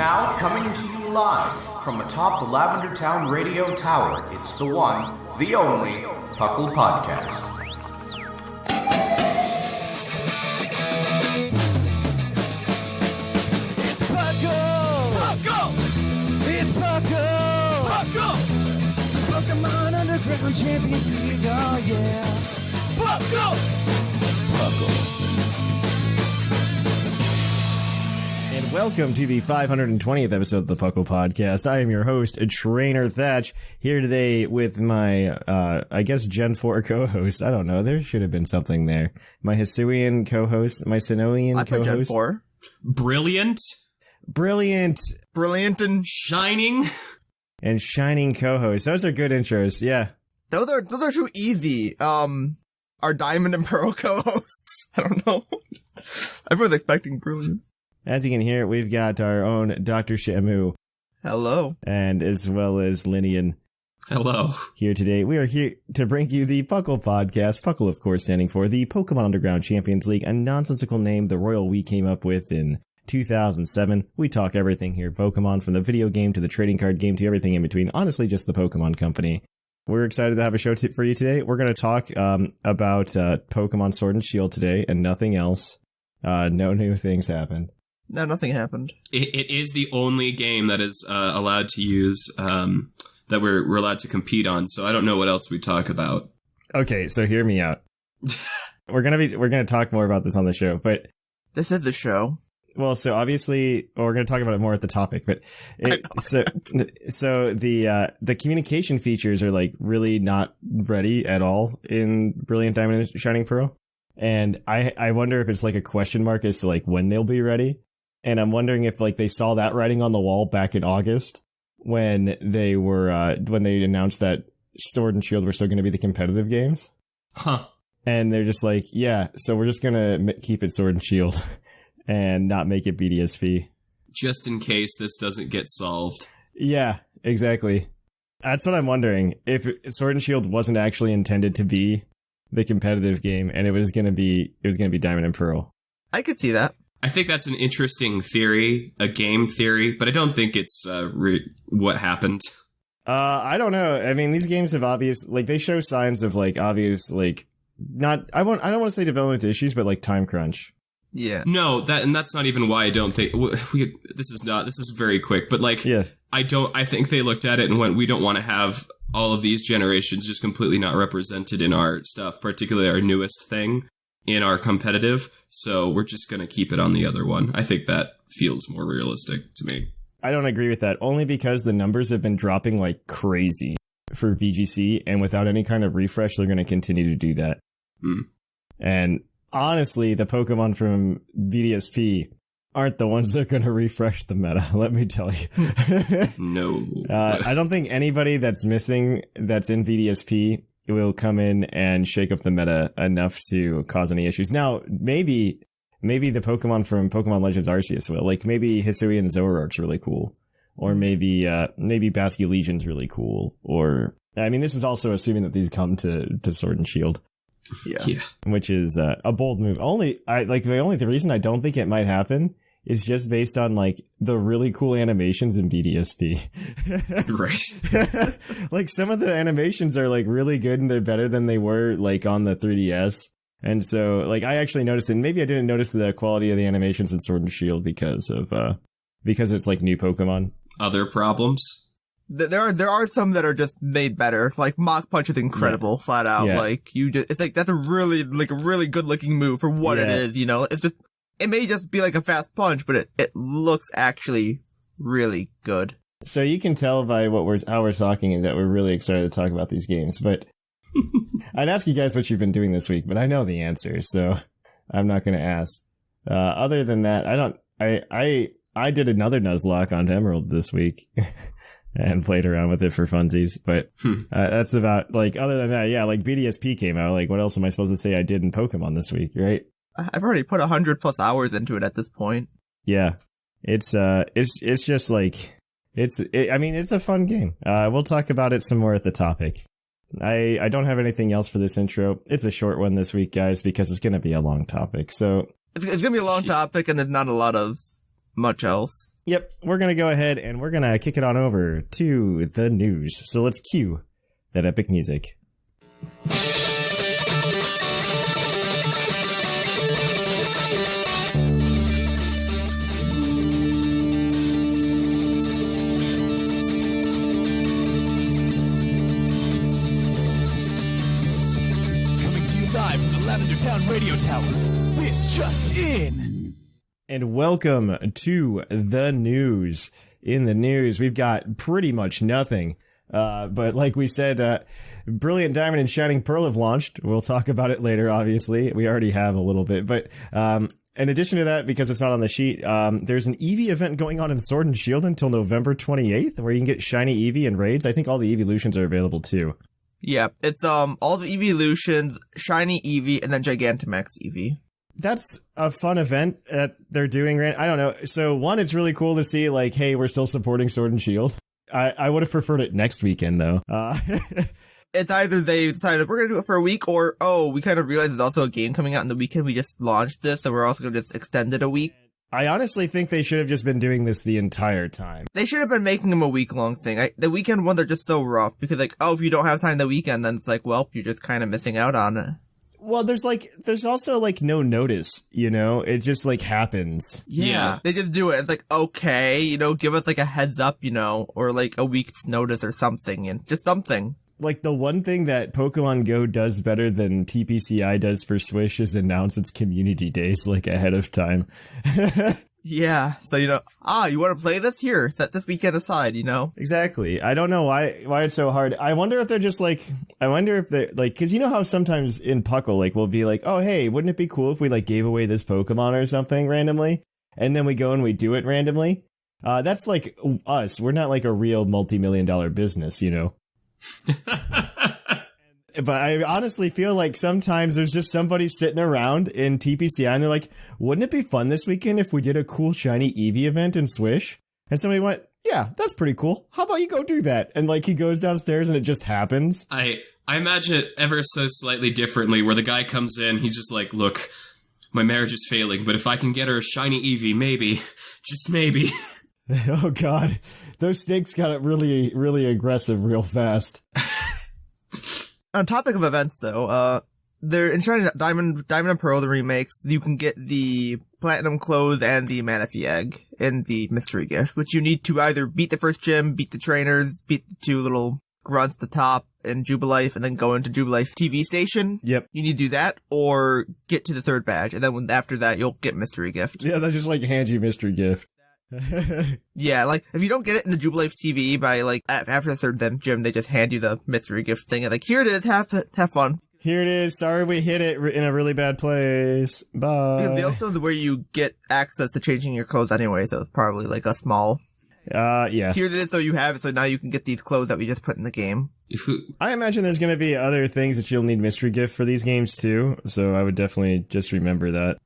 now, coming to you live from atop the Lavender Town Radio Tower, it's the one, the only, PUCL Podcast. It's PUCL! PUCL! It's PUCL! PUCL! Pokemon Underground Champions League, oh yeah! PUCL! PUCL! And welcome to the 520th episode of the PUCL Podcast. I am your host, Trainer Thatch, here today with my, I guess, Gen 4 co-host. I don't know, there should have been something there. My Hisuian co-host, my Sinoian co-host. Gen 4. Brilliant and shining. And shining co-host. Those are good intros, yeah. Those are too easy. Our Diamond and Pearl co-hosts. I don't know. Everyone's expecting Brilliant. As you can hear, we've got our own Dr. Shamu. Hello. And as well as Lynain. Hello. Here today, we are here to bring you the PUCL Podcast. PUCL, of course, standing for the Pokemon Underground Champions League, a nonsensical name the royal we came up with in 2007. We talk everything here Pokemon, from the video game to the trading card game to everything in between. Honestly, just the Pokemon Company. We're excited to have a show for you today. We're going to talk about Pokemon Sword and Shield today and nothing else. No new things happened. No, nothing happened. It is the only game that is allowed to use, that we're allowed to compete on, so I don't know what else we talk about. Okay, so hear me out. We're gonna talk more about this on the show, but this is the show. Well, so obviously, we're going to talk about it more at the topic, but so the communication features are like really not ready at all in Brilliant Diamond and Shining Pearl. And I wonder if it's like a question mark as to like when they'll be ready. And I'm wondering if like they saw that writing on the wall back in August when they were, when they announced that Sword and Shield were still going to be the competitive games. Huh. And they're just like, yeah, so we're just going to keep it Sword and Shield. And not make it BDSP. Just in case this doesn't get solved. Yeah, exactly. That's what I'm wondering. If Sword and Shield wasn't actually intended to be the competitive game, and it was gonna be Diamond and Pearl. I could see that. I think that's an interesting theory, a game theory, but I don't think it's what happened. I don't know. I mean, these games have they show signs of like obvious like not. I don't want to say development issues, but like time crunch. Yeah. No, that's not even why I don't think this is very quick, but like, yeah. I think they looked at it and went, we don't want to have all of these generations just completely not represented in our stuff, particularly our newest thing in our competitive. So we're just going to keep it on the other one. I think that feels more realistic to me. I don't agree with that, only because the numbers have been dropping like crazy for VGC, and without any kind of refresh, they're going to continue to do that. And honestly, the Pokemon from BDSP aren't the ones that are going to refresh the meta, let me tell you. No. I don't think anybody that's missing that's in BDSP will come in and shake up the meta enough to cause any issues. Now, maybe the Pokemon from Pokemon Legends Arceus will. Like, maybe Hisuian Zoroark's really cool. Or maybe Basculegion's really cool. Or, I mean, this is also assuming that these come to Sword and Shield. Yeah. Which is a bold move. The reason I don't think it might happen is just based on like the really cool animations in BDSP. Right. Like some of the animations are like really good and they're better than they were like on the 3DS. And so like I actually noticed it. And maybe I didn't notice the quality of the animations in Sword and Shield because it's like new Pokemon. Other problems? There are some that are just made better. Like Mach Punch is incredible, flat out. Yeah. Like it's like that's a really good looking move for what it is. You know, it may just be like a fast punch, but it looks actually really good. So you can tell by how we're talking that we're really excited to talk about these games. But I'd ask you guys what you've been doing this week, but I know the answer, so I'm not going to ask. Other than that, I did another Nuzlocke on Emerald this week. And played around with it for funsies, but that's about, like, other than that, yeah, like, BDSP came out, like, what else am I supposed to say I did in Pokemon this week, right? I've already put 100+ hours into it at this point. Yeah, it's just, like, I mean, it's a fun game. We'll talk about it some more at the topic. I don't have anything else for this intro. It's a short one this week, guys, because it's gonna be a long topic, so... It's gonna be a long topic, and there's not a lot of much else. Yep, we're going to go ahead and we're going to kick it on over to the news. So let's cue that epic music. Town Radio Tower. This just in. And welcome to the news. In the news, we've got pretty much nothing. But like we said, Brilliant Diamond and Shining Pearl have launched. We'll talk about it later, obviously. We already have a little bit. But in addition to that, because it's not on the sheet, there's an Eevee event going on in Sword and Shield until November 28th, where you can get Shiny Eevee and raids. I think all the Eeveelutions are available too. Yeah, it's all the Eeveelutions, Shiny Eevee, and then Gigantamax Eevee. That's a fun event that they're doing. I don't know. So one, it's really cool to see like, hey, we're still supporting Sword and Shield. I would have preferred it next weekend though. It's either they decided we're going to do it for a week or, we kind of realized there's also a game coming out in the weekend. We just launched this, so we're also going to just extend it a week. I honestly think they should have just been doing this the entire time. They should have been making them a week-long thing. The weekend ones are just so rough, because if you don't have time the weekend, then it's like, well, you're just kind of missing out on it. Well, there's also, like, no notice, you know? It just, like, happens. Yeah. They just do it. It's like, okay, give us, like, a heads up, or, like, a week's notice or something, and just something. Like, the one thing that Pokemon Go does better than TPCI does for Swish is announce its community days, like, ahead of time. Yeah. So, you want to play this? Here, set this weekend aside, Exactly. I don't know why it's so hard. I wonder if they're just, like, because you know how sometimes in Puckle, like, we'll be like, oh, hey, wouldn't it be cool if we, like, gave away this Pokemon or something randomly? And then we go and we do it randomly? That's, like, us. We're not, like, a real multi-million-dollar business, But I honestly feel like sometimes there's just somebody sitting around in TPCI and they're like, wouldn't it be fun this weekend if we did a cool shiny Eevee event in Swish? And somebody went, yeah, that's pretty cool. How about you go do that? And like he goes downstairs and it just happens. I imagine it ever so slightly differently where the guy comes in, he's just like, look, my marriage is failing, but if I can get her a shiny Eevee, maybe, just maybe. Oh god, those stakes got really, really aggressive real fast. On topic of events, though, they're in Shining Diamond and Pearl, the remakes. You can get the Platinum Clothes and the Manaphy Egg in the mystery gift, which you need to either beat the first gym, beat the trainers, beat the two little grunts at the top in Jubilife, and then go into Jubilife TV station. Yep. You need to do that, or get to the third badge, and then after that, you'll get mystery gift. Yeah, they just like hand you mystery gift. Yeah, like, if you don't get it in the Jubilife TV by, like, after the third then gym, they just hand you the mystery gift thing, and like, here it is, have fun. Here it is, sorry we hit it in a really bad place. Bye. Because the also where you get access to changing your clothes anyway, so it's probably, like, a small... yeah. Here it is, so you have it, so now you can get these clothes that we just put in the game. I imagine there's going to be other things that you'll need mystery gift for these games, too, so I would definitely just remember that.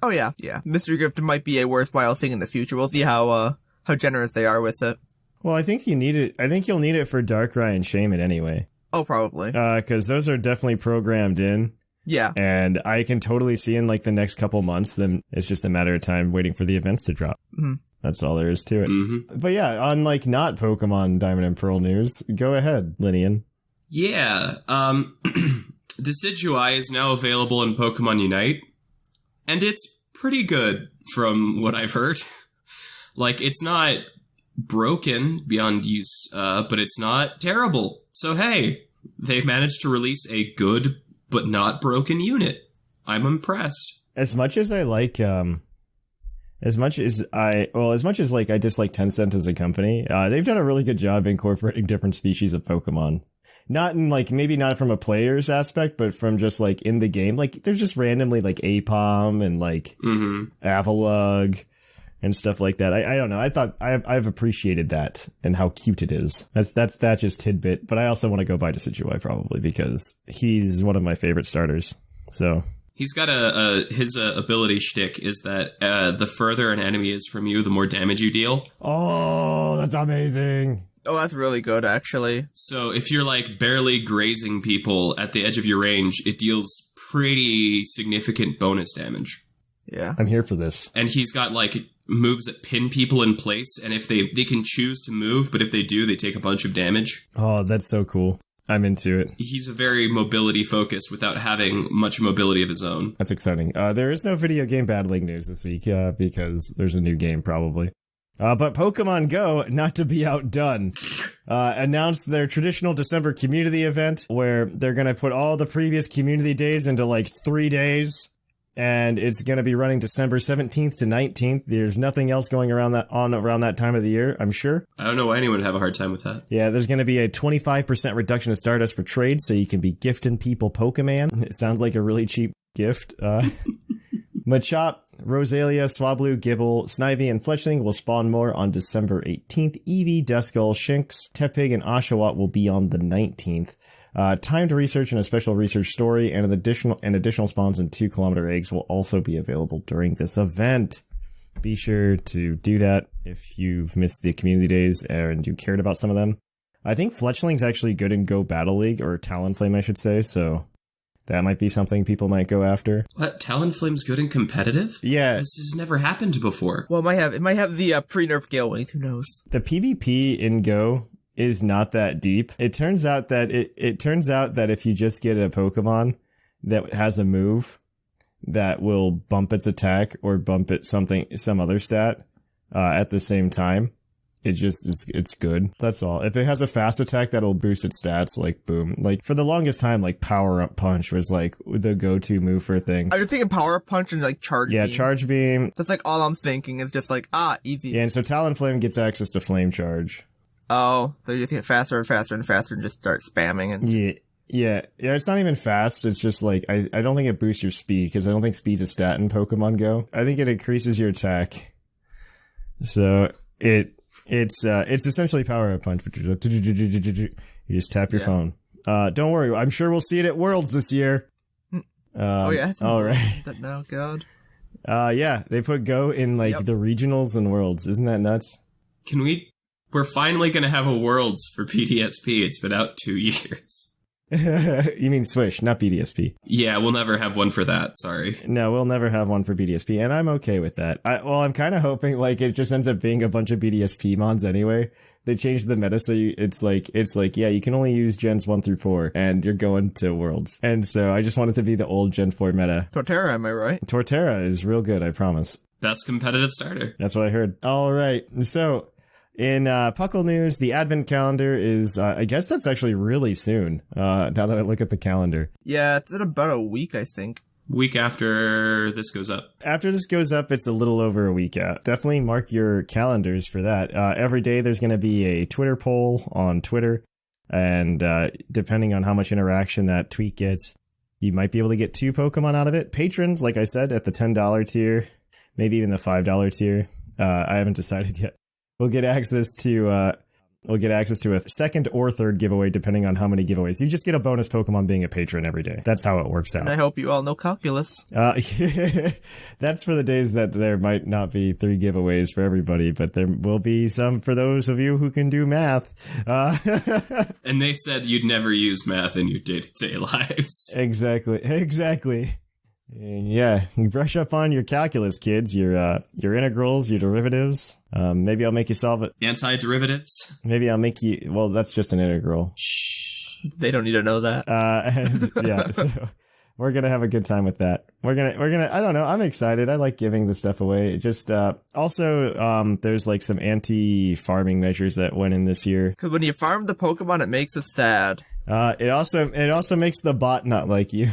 Oh, yeah. Mystery gift might be a worthwhile thing in the future. We'll see how generous they are with it. Well, I think you need it. I think you'll need it for Darkrai and Shaman anyway. Oh, probably. Because those are definitely programmed in. Yeah. And I can totally see in like the next couple months, then it's just a matter of time waiting for the events to drop. Mm-hmm. That's all there is to it. Mm-hmm. But yeah, on like not Pokemon Diamond and Pearl news, go ahead, Lynain. Yeah. Decidueye is now available in Pokemon Unite. And it's pretty good from what I've heard. Like, it's not broken beyond use, but it's not terrible. So hey, they managed to release a good but not broken unit. I'm impressed. As much as I like, as much as I dislike Tencent as a company, they've done a really good job incorporating different species of Pokemon. Not in like, maybe not from a player's aspect, but from just like in the game. Like there's just randomly like Apom and like Avalugg and stuff like that. I don't know. I thought I've appreciated that and how cute it is. That's Thatch's tidbit, but I also want to go by Decidueye probably because he's one of my favorite starters. So he's got his ability shtick is that the further an enemy is from you, the more damage you deal. Oh, that's amazing. Oh, that's really good, actually. So if you're like barely grazing people at the edge of your range, it deals pretty significant bonus damage. Yeah. I'm here for this. And he's got, like, moves that pin people in place, and if they can choose to move, but if they do, they take a bunch of damage. Oh, that's so cool. I'm into it. He's very mobility-focused without having much mobility of his own. That's exciting. There is no video game battling news this week, because there's a new game, probably. But Pokemon Go, not to be outdone, announced their traditional December community event, where they're going to put all the previous community days into, like, 3 days. And it's going to be running December 17th to 19th. There's nothing else going around that time of the year, I'm sure. I don't know why anyone would have a hard time with that. Yeah, there's going to be a 25% reduction of Stardust for trade, so you can be gifting people Pokemon. It sounds like a really cheap gift. Machop, Rosalia, Swablu, Gible, Snivy, and Fletchling will spawn more on December 18th. Eevee, Duskull, Shinx, Tepig, and Oshawott will be on the 19th. Timed research and a special research story and additional spawns and 2-kilometer eggs will also be available during this event. Be sure to do that if you've missed the community days and you cared about some of them. I think Fletchling's actually good in Go Battle League, or Talonflame, I should say, so that might be something people might go after. What? Talonflame's good and competitive? Yeah. This has never happened before. Well, it might have the pre-nerf Gale Wings, who knows? The PvP in Go is not that deep. It turns out that if you just get a Pokemon that has a move that will bump its attack or bump it some other stat at the same time, it's good. That's all. If it has a fast attack that'll boost its stats, like boom. Like for the longest time, like Power Up Punch was like the go-to move for things. Are you thinking Power Up Punch and like Charge Beam? Yeah, Charge Beam. That's like all I'm thinking. It's just like, easy. Yeah, and so Talonflame gets access to Flame Charge. Oh, so you just get faster and faster and faster and just start spamming and Yeah, it's not even fast. It's just like, I don't think it boosts your speed, because I don't think speed's a stat in Pokemon Go. I think it increases your attack. So it's essentially Power Up Punch, but you just tap your phone. Don't worry, I'm sure we'll see it at Worlds this year. All right. Oh god. Yeah, they put Go in the regionals and Worlds. Isn't that nuts? We're finally going to have a Worlds for BDSP. It's been out 2 years. You mean Swish, not BDSP. Yeah, we'll never have one for that. Sorry. No, we'll never have one for BDSP, and I'm okay with that. I'm kind of hoping it just ends up being a bunch of BDSP mons anyway. They changed the meta, so it's like, yeah, you can only use Gens 1 through 4, and you're going to Worlds. And so I just want it to be the old Gen 4 meta. Torterra, am I right? Torterra is real good, I promise. Best competitive starter. That's what I heard. All right, so in PUCL news, the Advent calendar is, I guess that's actually really soon, now that I look at the calendar. Yeah, it's in about a week, I think. Week after this goes up. After this goes up, it's a little over a week out. Definitely mark your calendars for that. Every day there's going to be a Twitter poll on Twitter, and depending on how much interaction that tweet gets, you might be able to get 2 Pokemon out of it. Patrons, like I said, at the $10 tier, maybe even the $5 tier, I haven't decided yet. We'll get access to a second or third giveaway, depending on how many giveaways. You just get a bonus Pokemon being a patron every day. That's how it works out. And I hope you all know calculus. That's for the days that there might not be 3 giveaways for everybody, but there will be some for those of you who can do math. And they said you'd never use math in your day-to-day lives. Exactly. Yeah, you brush up on your calculus, kids. Your integrals, your derivatives. Maybe I'll make you solve it. Anti-derivatives? Maybe I'll make you... Well, that's just an integral. Shh. They don't need to know that. And yeah, so we're gonna have a good time with that. We're gonna. I don't know. I'm excited. I like giving this stuff away. It just also there's like some anti-farming measures that went in this year. Because when you farm the Pokemon, it makes us sad. It also makes the bot not like you.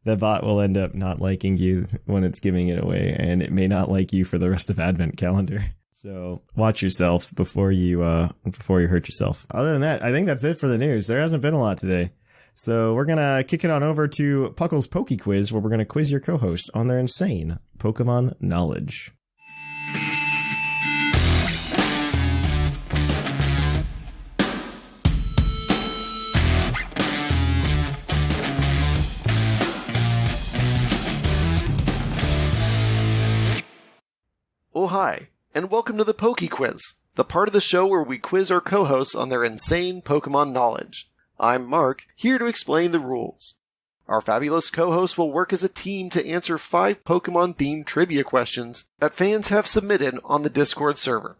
The bot will end up not liking you when it's giving it away, and it may not like you for the rest of Advent calendar. So watch yourself before you hurt yourself. Other than that, I think that's it for the news. There hasn't been a lot today. So we're going to kick it on over to PUCL's Poke Quiz, where we're going to quiz your co-host on their insane Pokemon knowledge. Oh, hi, and welcome to the Poke Quiz, the part of the show where we quiz our co-hosts on their insane Pokemon knowledge. I'm Mark, here to explain the rules. Our fabulous co-hosts will work as a team to answer 5 Pokemon-themed trivia questions that fans have submitted on the Discord server.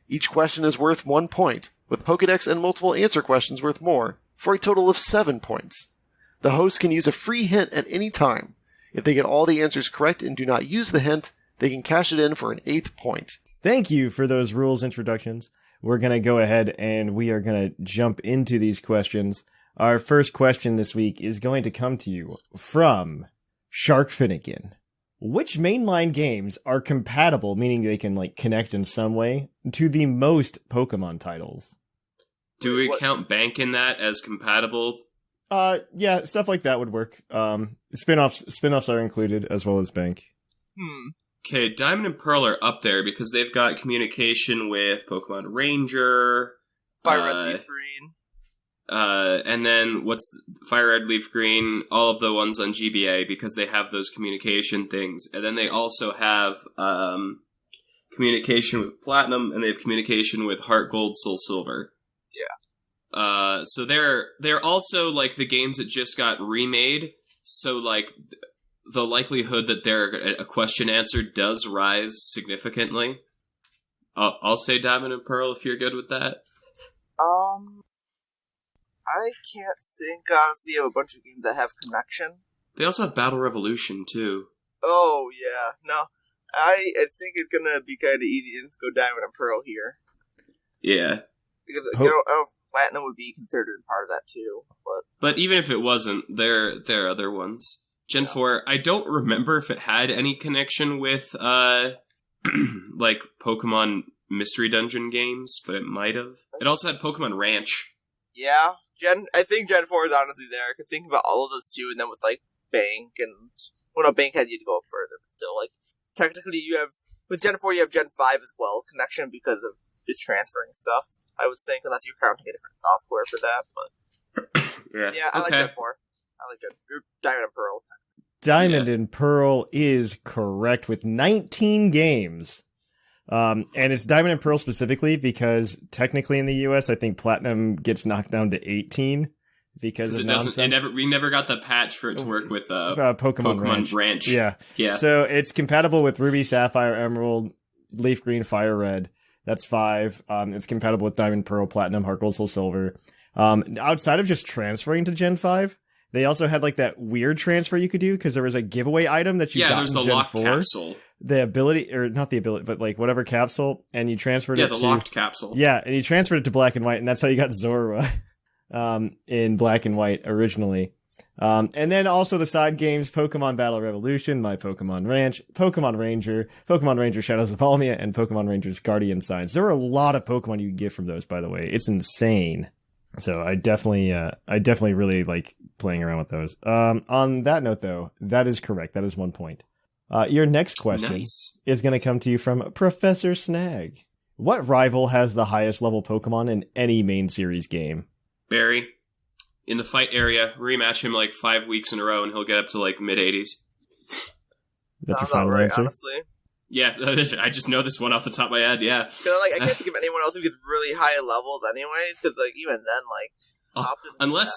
Each question is worth 1 point, with Pokedex and multiple answer questions worth more, for a total of 7 points. The host can use a free hint at any time. If they get all the answers correct and do not use the hint, they can cash it in for an 8th point. Thank you for those rules introductions. We're going to go ahead and we are going to jump into these questions. Our first question this week is going to come to you from Shark Finnegan. Which mainline games are compatible, meaning they can connect in some way, to the most Pokemon titles? Do we count Bank in that as compatible? Yeah, stuff like that would work. Spin-offs are included, as well as Bank. Okay, Diamond and Pearl are up there because they've got communication with Pokemon Ranger, Fire Red, Leaf Green. And then Fire Red, Leaf Green, all of the ones on GBA because they have those communication things. And then they also have communication with Platinum, and they have communication with Heart Gold, Soul Silver. Yeah. So they're also the games that just got remade. So the likelihood that a question answer does rise significantly. I'll say Diamond and Pearl if you're good with that. I can't think, honestly, of a bunch of games that have connection. They also have Battle Revolution, too. Oh, yeah. No, I think it's gonna be kind of easy to just go Diamond and Pearl here. Yeah. Because, Platinum would be considered part of that, too. But even if it wasn't, there are other ones. Gen 4, I don't remember if it had any connection with, Pokemon Mystery Dungeon games, but it might have. It also had Pokemon Ranch. Yeah. I think Gen 4 is honestly there. I could think about all of those too, and then with Bank and Bank had you to go up further, but still, technically with Gen 4 you have Gen 5 as well, connection because of just transferring stuff, I would think, unless you're counting a different software for that, but yeah, I like Gen 4. I like Diamond and Pearl. Diamond and Pearl is correct with 19 games. And it's Diamond and Pearl specifically because technically in the US, I think Platinum gets knocked down to 18 because of nonsense. We never got the patch for it to work with Pokemon Ranch. Yeah. So it's compatible with Ruby, Sapphire, Emerald, Leaf Green, Fire Red. That's 5. It's compatible with Diamond, Pearl, Platinum, Heart Gold, Soul Silver. Outside of just transferring to Gen 5, they also had that weird transfer you could do because there was a giveaway item that you got in Gen 4. Yeah, there's the locked capsule. The ability, or not the ability, but whatever capsule, and you transferred it to... Yeah, the locked capsule. Yeah, and you transferred it to Black and White, and that's how you got Zorua in Black and White originally. And then also the side games, Pokemon Battle Revolution, My Pokemon Ranch, Pokemon Ranger Shadows of Almia, and Pokemon Rangers Guardian Signs. There are a lot of Pokemon you can get from those, by the way. It's insane. So I definitely really like playing around with those. On that note, though, that is correct. That is 1 point. Your next question is going to come to you from Professor Snag. What rival has the highest level Pokemon in any main series game? Barry. In the fight area, rematch him 5 weeks in a row and he'll get up to mid-80s. That's your final answer? Honestly. Yeah, I just know this one off the top of my head, yeah. Cause, I can't think of anyone else who gets really high levels anyways, because, even then, unless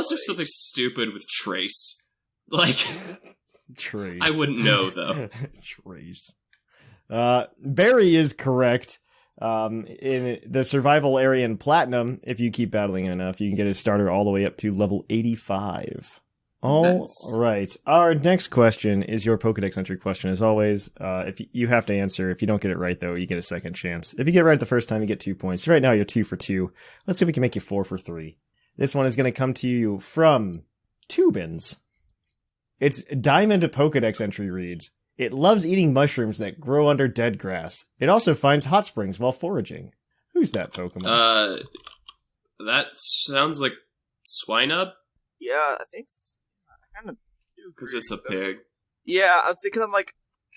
there's something stupid with Trace. Trace. I wouldn't know, though. Trace. Barry is correct. In the survival area in Platinum, if you keep battling enough, you can get a starter all the way up to level 85. All right. Our next question is your Pokedex entry question, as always. If you have to answer, if you don't get it right, though, you get a second chance. If you get it right the first time, you get 2 points. Right now, you're 2 for 2. Let's see if we can make you 4 for 3. This one is going to come to you from Tubins. Its Diamond Pokedex entry reads, it loves eating mushrooms that grow under dead grass. It also finds hot springs while foraging. Who's that Pokemon? That sounds like Swinub? Yeah, I think kind of do because it's a pig. Yeah, I'm thinking.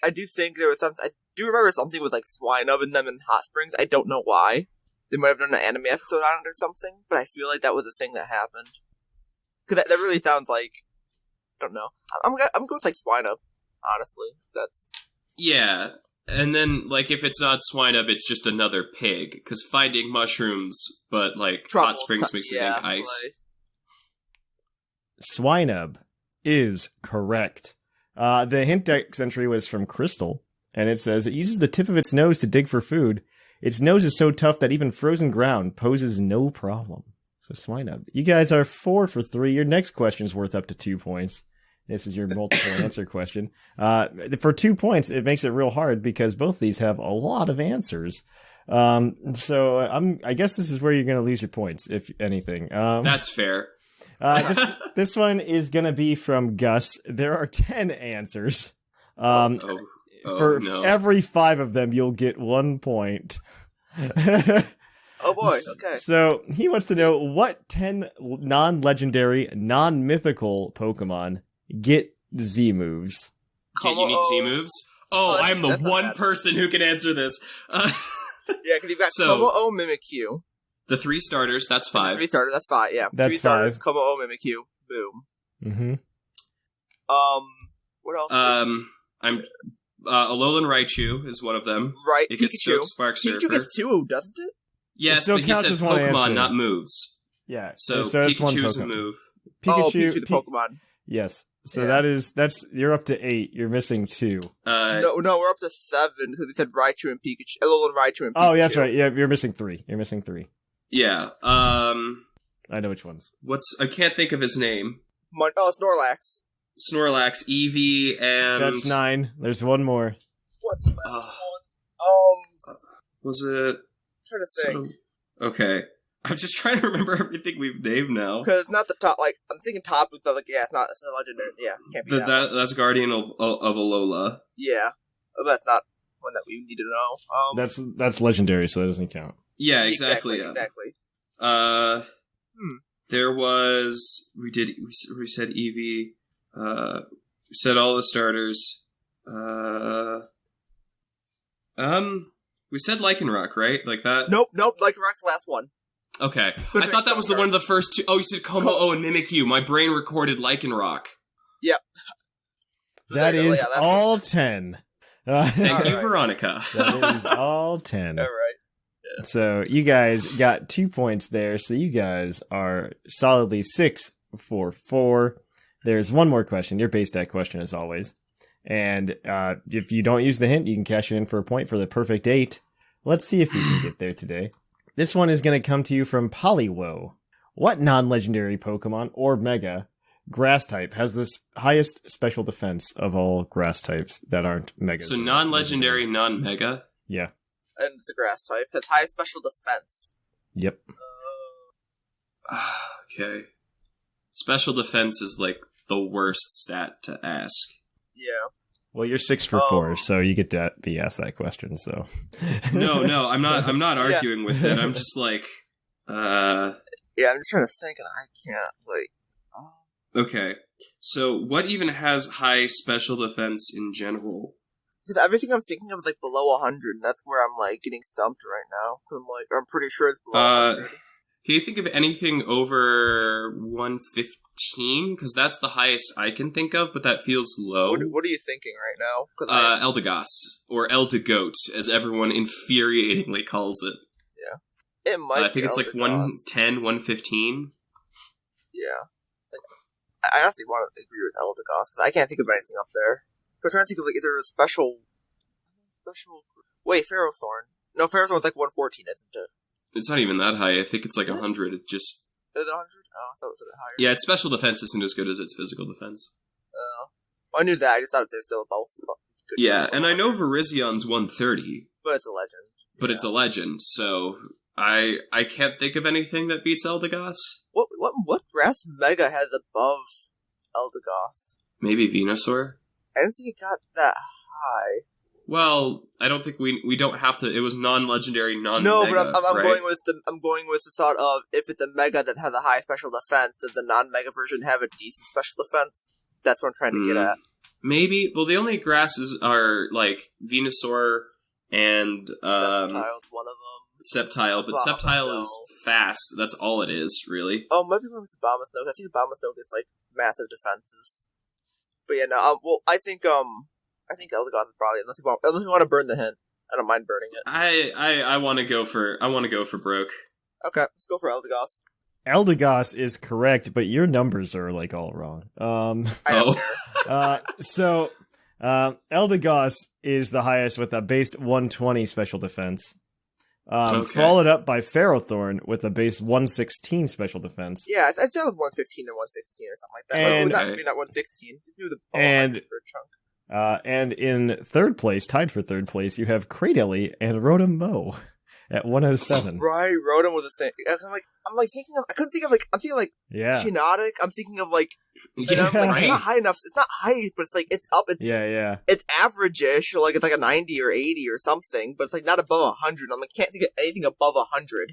I do think there was something. I do remember something with Swinub in them in Hot Springs. I don't know why. They might have done an anime episode on it or something, but I feel like that was a thing that happened. Because that really sounds like, I don't know. I'm going with Swinub, honestly. Yeah, and then if it's not Swinub, it's just another pig. Because finding mushrooms, but Hot Springs makes me think ice. Swinub is correct. The hint text entry was from Crystal, and it says, it uses the tip of its nose to dig for food. Its nose is so tough that even frozen ground poses no problem. So Swinub. You guys are 4 for 3. Your next question's worth up to 2 points. This is your multiple answer question. For 2 points, it makes it real hard because both these have a lot of answers. So I guess this is where you're going to lose your points, if anything. That's fair. This one is going to be from Gus. There are 10 answers. For every 5 of them, you'll get 1 point. Oh boy, okay. So he wants to know what 10 non-legendary, non-mythical Pokemon get Z moves. Get unique Z moves? Oh, I'm the one person who can answer this. Yeah, because you've got Como-O, Mimikyu. The 3 starters, that's 5. 3 starters, that's 5, yeah. That's 3 starters, 5. Como-O, Mimikyu. Boom. Mm-hmm. What else? I'm Alolan Raichu is one of them. Right, it gets Pikachu. Spark Surfer. Pikachu gets 2, doesn't it? Yes, still but he counts said as one Pokemon, answer. not moves. Yeah. So it's one Pikachu's a Pokemon. move. Pikachu, Pikachu the Pokemon. Yes. So Yeah. that's you're up to 8. You're missing 2. No, we're up to 7 because we said Raichu and Pikachu. Alolan Raichu and Pikachu. Oh, that's right. Yeah, you're missing 3. Yeah. I know which ones. I can't think of his name. Snorlax. Snorlax, Eevee, and... That's 9. There's one more. What's the last one? Was it... I'm trying to think. Okay. I'm just trying to remember everything we've named now. Because it's not the top, like, I'm thinking top, but like, yeah, it's a legendary. Yeah, can't be that. That's Guardian of Alola. Yeah. But that's not one that we need to know. That's legendary, so that doesn't count. Yeah, exactly. Exactly. There was... We said Eevee. We said all the starters. We said Lycanroc, right? Like that? Nope, Lycanroc's the last one. Okay. I thought that was the one of the first 2. Oh, you said Como-O and Mimikyu. My brain recorded Lycanroc. Yep. That is all 10. Thank you, Veronica. That is all 10. All right. Yeah. So you guys got 2 points there. So you guys are solidly 6 for 4. There's one more question. Your base stat question, as always. And if you don't use the hint, you can cash it in for a point for the perfect 8. Let's see if you can get there today. This one is going to come to you from Poliwo. What non-legendary Pokemon, or Mega, grass type has this highest special defense of all grass types that aren't Mega? So non-legendary, non-Mega? Yeah. And it's a grass type. Has high special defense. Yep. Okay. Special defense is like the worst stat to ask. Yeah. Well, you're 6 for 4, so you get to be asked that question. So. No, I'm not arguing with it. I'm just like, Yeah, I'm just trying to think, and I can't. Okay, so what even has high special defense in general? Because everything I'm thinking of is like below 100, and that's where I'm like getting stumped right now. I'm pretty sure it's below 100. Can you think of anything over 115? Because that's the highest I can think of, but that feels low. What are you thinking right now? Eldegoss, or Eldegoat, as everyone infuriatingly calls it. Yeah. It might I think it's like Eldegoss. 110, 115. Yeah. I honestly want to agree with Eldegoss, because I can't think of anything up there. I'm trying to think of like, is there a special... Wait, Ferrothorn. No, Ferrothorn's like 114, isn't it? It's not even that high. I think it's like 100. It just... Is it 100? Oh, I thought it was a bit higher. Yeah, its special defense isn't as good as its physical defense. I knew that. I just thought there's still about good. Yeah, and I know Virizion 130. But it's a legend. But it's a legend, so I can't think of anything that beats Eldegoss. What grass Mega has above Eldegoss? Maybe Venusaur? I didn't think it got that high. Well, I don't think we don't have to. It was non-legendary, non-Mega. No, but I'm right? going with the thought of if it's a Mega that has a high special defense, does the non-Mega version have a decent special defense? That's what I'm trying to get at. Maybe. Well, the only grasses are like Venusaur and Sceptile's one of them. Sceptile, but Sceptile is fast. That's all it is, really. Oh, maybe it was Abomasnow. I think Abomasnow gets like massive defenses. But yeah, no. I think Eldegoss is probably unless you want to burn the hint. I don't mind burning it. I want to go for broke. Okay, let's go for Eldegoss. Eldegoss is correct, but your numbers are like all wrong. So Eldegoss is the highest with a base 120 special defense. Followed up by Ferrothorn with a base 116 special defense. Yeah, I'd say it was 115 or 116 or something like that. And, not 116. Just knew the ball for a chunk. And in third place, tied for third place, you have Cradily and Rotom Mo at 107. Right, Rotom was the same. I'm thinking of, I couldn't think of I'm thinking Geonotic. I'm thinking of it's not high enough. It's not high, but it's it's up. It's It's average-ish, or it's a 90 or 80 or something, but it's not above 100. Can't think of anything above 100.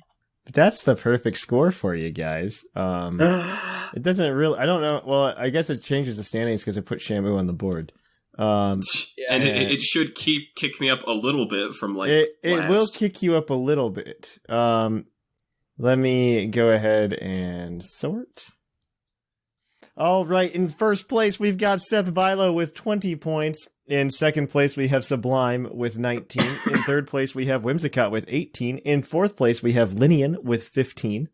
That's the perfect score for you guys. It doesn't really. I don't know. Well, I guess it changes the standings because it put Shamu on the board. And it should kick me up a little bit from it will kick you up a little bit. Let me go ahead and sort. All right, in first place we've got Seth Vilo with 20 points. In second place we have Sublime with 19. In third place we have Whimsicott with 18. In fourth place we have Lynain with 15.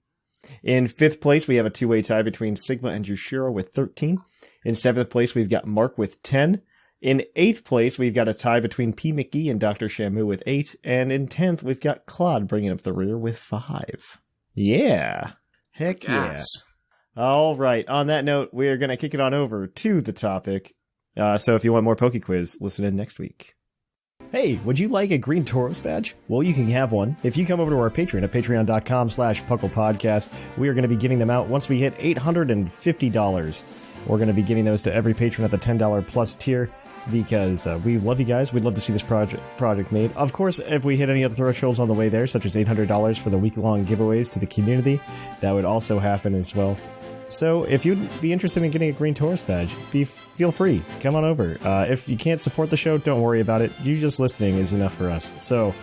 In fifth place we have a two-way tie between Sigma and Jushiro with 13. In seventh place we've got Mark with 10. In 8th place, we've got a tie between P. McGee and Dr. Shamu with 8. And in 10th, we've got Claude bringing up the rear with 5. Yeah. Heck yeah. All right. On that note, we're going to kick it on over to the topic. So if you want more Poke Quiz, listen in next week. Hey, would you like a green Tauros badge? Well, you can have one. If you come over to our Patreon at patreon.com/PuclPodcast, we are going to be giving them out once we hit $850. We're going to be giving those to every patron at the $10 plus tier. Because we love you guys. We'd love to see this project made. Of course, if we hit any other thresholds on the way there, such as $800 for the week-long giveaways to the community, that would also happen as well. So if you'd be interested in getting a green Tauros badge, feel free. Come on over. If you can't support the show, don't worry about it. You just listening is enough for us. So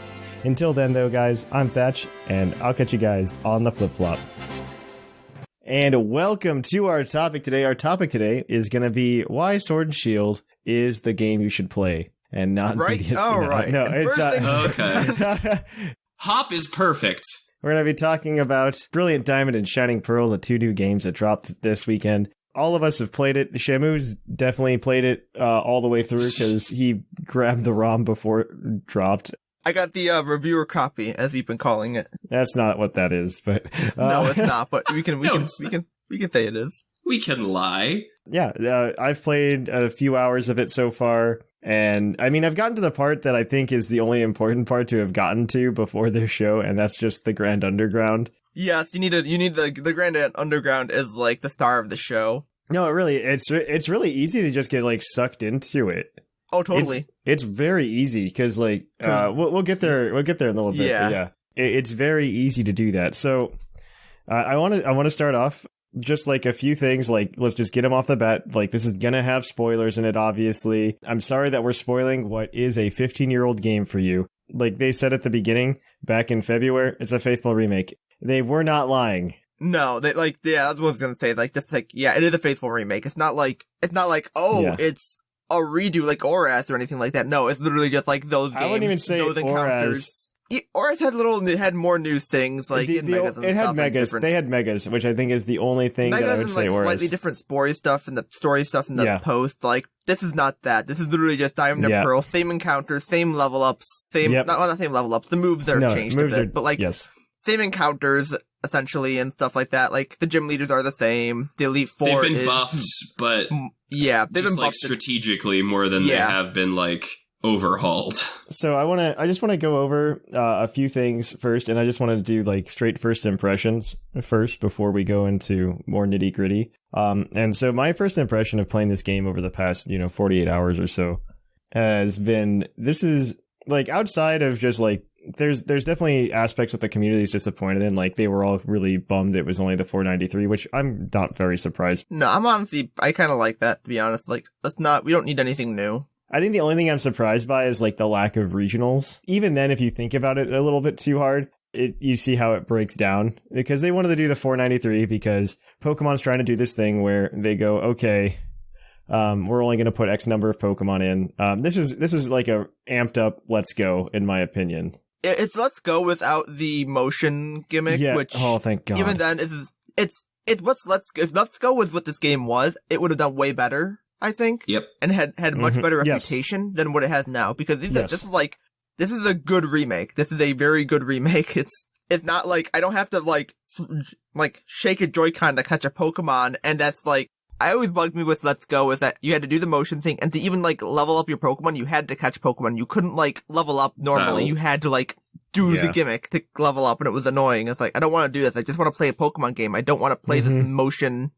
until then, though, guys, I'm Thatch, and I'll catch you guys on the flip-flop. And welcome to our topic today. Our topic today is going to be why Sword and Shield is the game you should play and not BDSP. Oh, right. No, it's okay. Hop is perfect. We're going to be talking about Brilliant Diamond and Shining Pearl, the two new games that dropped this weekend. All of us have played it. Shamu's definitely played it all the way through because he grabbed the ROM before it dropped. I got the reviewer copy, as you've been calling it. That's not what that is, but no, it's not. But we can say it is. We can lie. Yeah, I've played a few hours of it so far, and I mean, I've gotten to the part that I think is the only important part to have gotten to before this show, and that's just the Grand Underground. Yes, you need the Grand Underground is the star of the show. No, it's really easy to just get sucked into it. Oh, totally. It's very easy because we'll get there. We'll get there in a little bit. Yeah. But yeah, it's very easy to do that. So I want to start off just a few things. Let's just get them off the bat. This is gonna have spoilers in it. Obviously, I'm sorry that we're spoiling what is a 15-year-old game for you. Like they said at the beginning, back in February, it's a faithful remake. They were not lying. No, that's what I was gonna say. It is a faithful remake. It's not it's a redo like Oras or anything like that. No, it's literally just those games. I wouldn't even say those encounters. Oras had more new things in Megas and it had stuff. Megas. They had Megas, which I think is the only thing Megas that I would say Oras. Slightly different story stuff and the post. This is not that. This is literally just Diamond and Pearl. Same encounters, same level ups, not same level ups. The moves are changed a bit, but same encounters essentially and stuff like that. The gym leaders are the same. The Elite Four they've been buffed, but they've just been buffed strategically more than they have been overhauled. So I just want to go over a few things first, and I just want to do straight first impressions first before we go into more nitty gritty. And so my first impression of playing this game over the past 48 hours or so has been, this is outside of just there's definitely aspects that the community is disappointed in. They were all really bummed it was only the 493, which I'm not very surprised. No, I'm honestly, I kind of like that, to be honest. We don't need anything new. I think the only thing I'm surprised by is the lack of regionals. Even then, if you think about it a little bit too hard, you see how it breaks down. Because they wanted to do the 493 because Pokemon's trying to do this thing where they go, okay, we're only going to put X number of Pokemon in. This is a amped up let's go, in my opinion. It's let's go without the motion gimmick, which oh, thank God. Even then, if Let's Go was what this game was, it would have done way better, I think. Yep. And had much better reputation than what it has now, because this is a good remake. This is a very good remake. It's not like I don't have to like shake a Joy-Con to catch a Pokemon, and that's like, I always bugged me with Let's Go is that you had to do the motion thing, and to even like level up your Pokemon, you had to catch Pokemon. You couldn't like level up normally. You had to like do the gimmick to level up, and it was annoying. It's like, I don't want to do this. I just want to play a Pokemon game. I don't want to play this motion.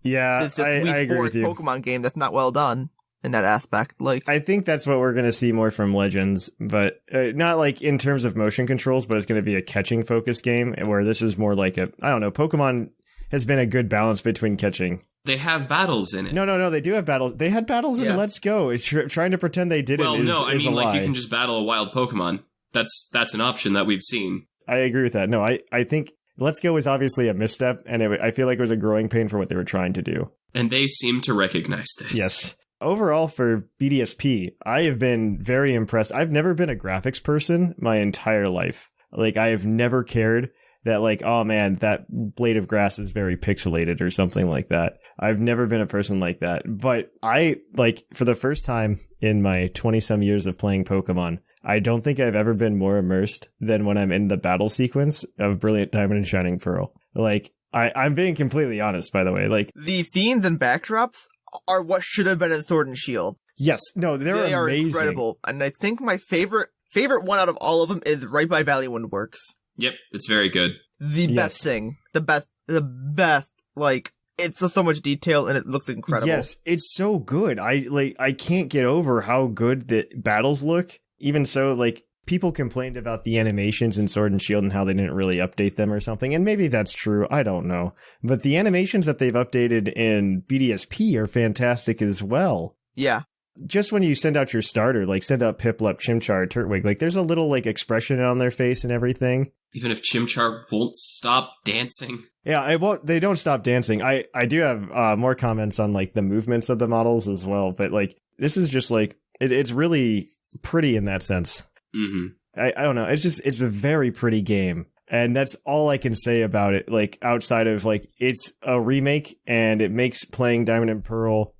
Yeah, this just I agree with you. Pokemon game that's not well done in that aspect. Like, I think that's what we're going to see more from Legends, but not like in terms of motion controls, but it's going to be a catching focused game where this is more like Pokemon has been a good balance between catching. They have battles in it. No, they do have battles. They had battles in Let's Go. Trying to pretend they didn't is a lie. You can just battle a wild Pokemon. That's an option that we've seen. I agree with that. No, I think Let's Go was obviously a misstep, and I feel like it was a growing pain for what they were trying to do. And they seem to recognize this. Yes. Overall, for BDSP, I have been very impressed. I've never been a graphics person my entire life. Like, I have never cared that, like, oh man, that blade of grass is very pixelated or something like that. I've never been a person like that. But I, like, for the first time in my 20-some years of playing Pokemon, I don't think I've ever been more immersed than when I'm in the battle sequence of Brilliant Diamond and Shining Pearl. Like, I'm being completely honest, by the way. Like, the themes and backdrops are what should have been in Sword and Shield. Yes, no, they amazing. Are Incredible. And I think my favorite one out of all of them is Right by Valley Wind Works. Yep, it's very good. The best thing. The best, like, it's so much detail and it looks incredible. Yes, it's so good. I can't get over how good the battles look. Even so, like, people complained about the animations in Sword and Shield and how they didn't really update them or something, and maybe that's true, I don't know. But the animations that they've updated in BDSP are fantastic as well. Yeah. Just when you send out your starter, like send out Piplup, Chimchar, Turtwig, like there's a little like expression on their face and everything. Even if Chimchar won't stop dancing. Yeah, they don't stop dancing. I do have more comments on like the movements of the models as well, but like this is just like, it's really pretty in that sense. Mm-hmm. I don't know. It's a very pretty game. And that's all I can say about it. Like outside of like, it's a remake and it makes playing Diamond and Pearl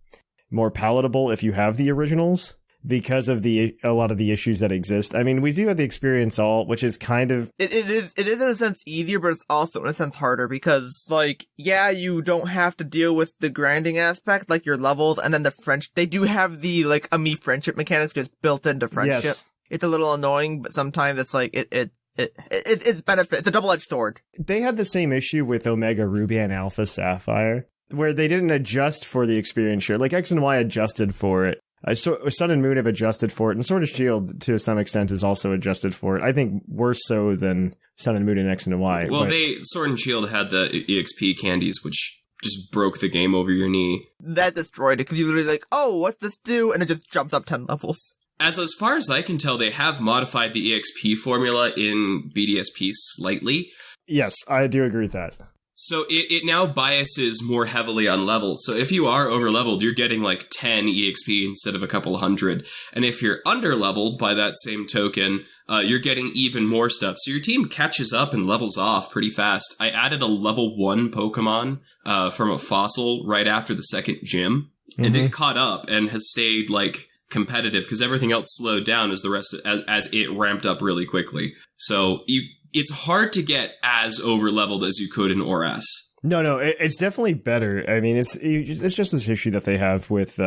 more palatable if you have the originals because of a lot of the issues that exist. I mean, we do have the Experience All, which is kind of... It is in a sense easier, but it's also in a sense harder because, like, yeah, you don't have to deal with the grinding aspect, like your levels, and then they do have the, like, Ami friendship mechanics just built into friendship. Yes. It's a little annoying, but sometimes it's like, it's benefit. It's a double-edged sword. They had the same issue with Omega Ruby and Alpha Sapphire, where they didn't adjust for the experience share. Like, X and Y adjusted for it. Sun and Moon have adjusted for it, and Sword of Shield, to some extent, is also adjusted for it. I think worse so than Sun and Moon and X and Y. Well, Sword and Shield had the EXP candies, which just broke the game over your knee. That destroyed it, because you literally like, oh, what's this do? And it just jumps up 10 levels. As far as I can tell, they have modified the EXP formula in BDSP slightly. Yes, I do agree with that. So it now biases more heavily on levels. So if you are over-leveled, you're getting like 10 EXP instead of a couple hundred. And if you're under-leveled by that same token, you're getting even more stuff. So your team catches up and levels off pretty fast. I added a level 1 Pokemon from a fossil right after the second gym. Mm-hmm. And it caught up and has stayed like competitive because everything else slowed down as as it ramped up really quickly. So it's hard to get as over-leveled as you could in ORAS. No, it's definitely better. I mean, it's just this issue that they have with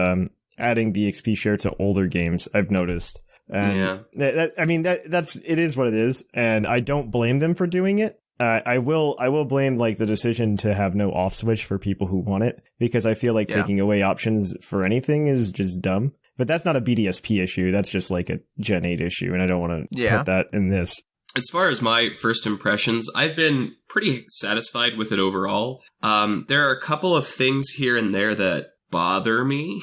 adding the XP share to older games, I've noticed. And it is what it is, and I don't blame them for doing it. I will blame like the decision to have no off switch for people who want it, because I feel like taking away options for anything is just dumb. But that's not a BDSP issue. That's just like a Gen 8 issue, and I don't want to put that in this. As far as my first impressions, I've been pretty satisfied with it overall. There are a couple of things here and there that bother me.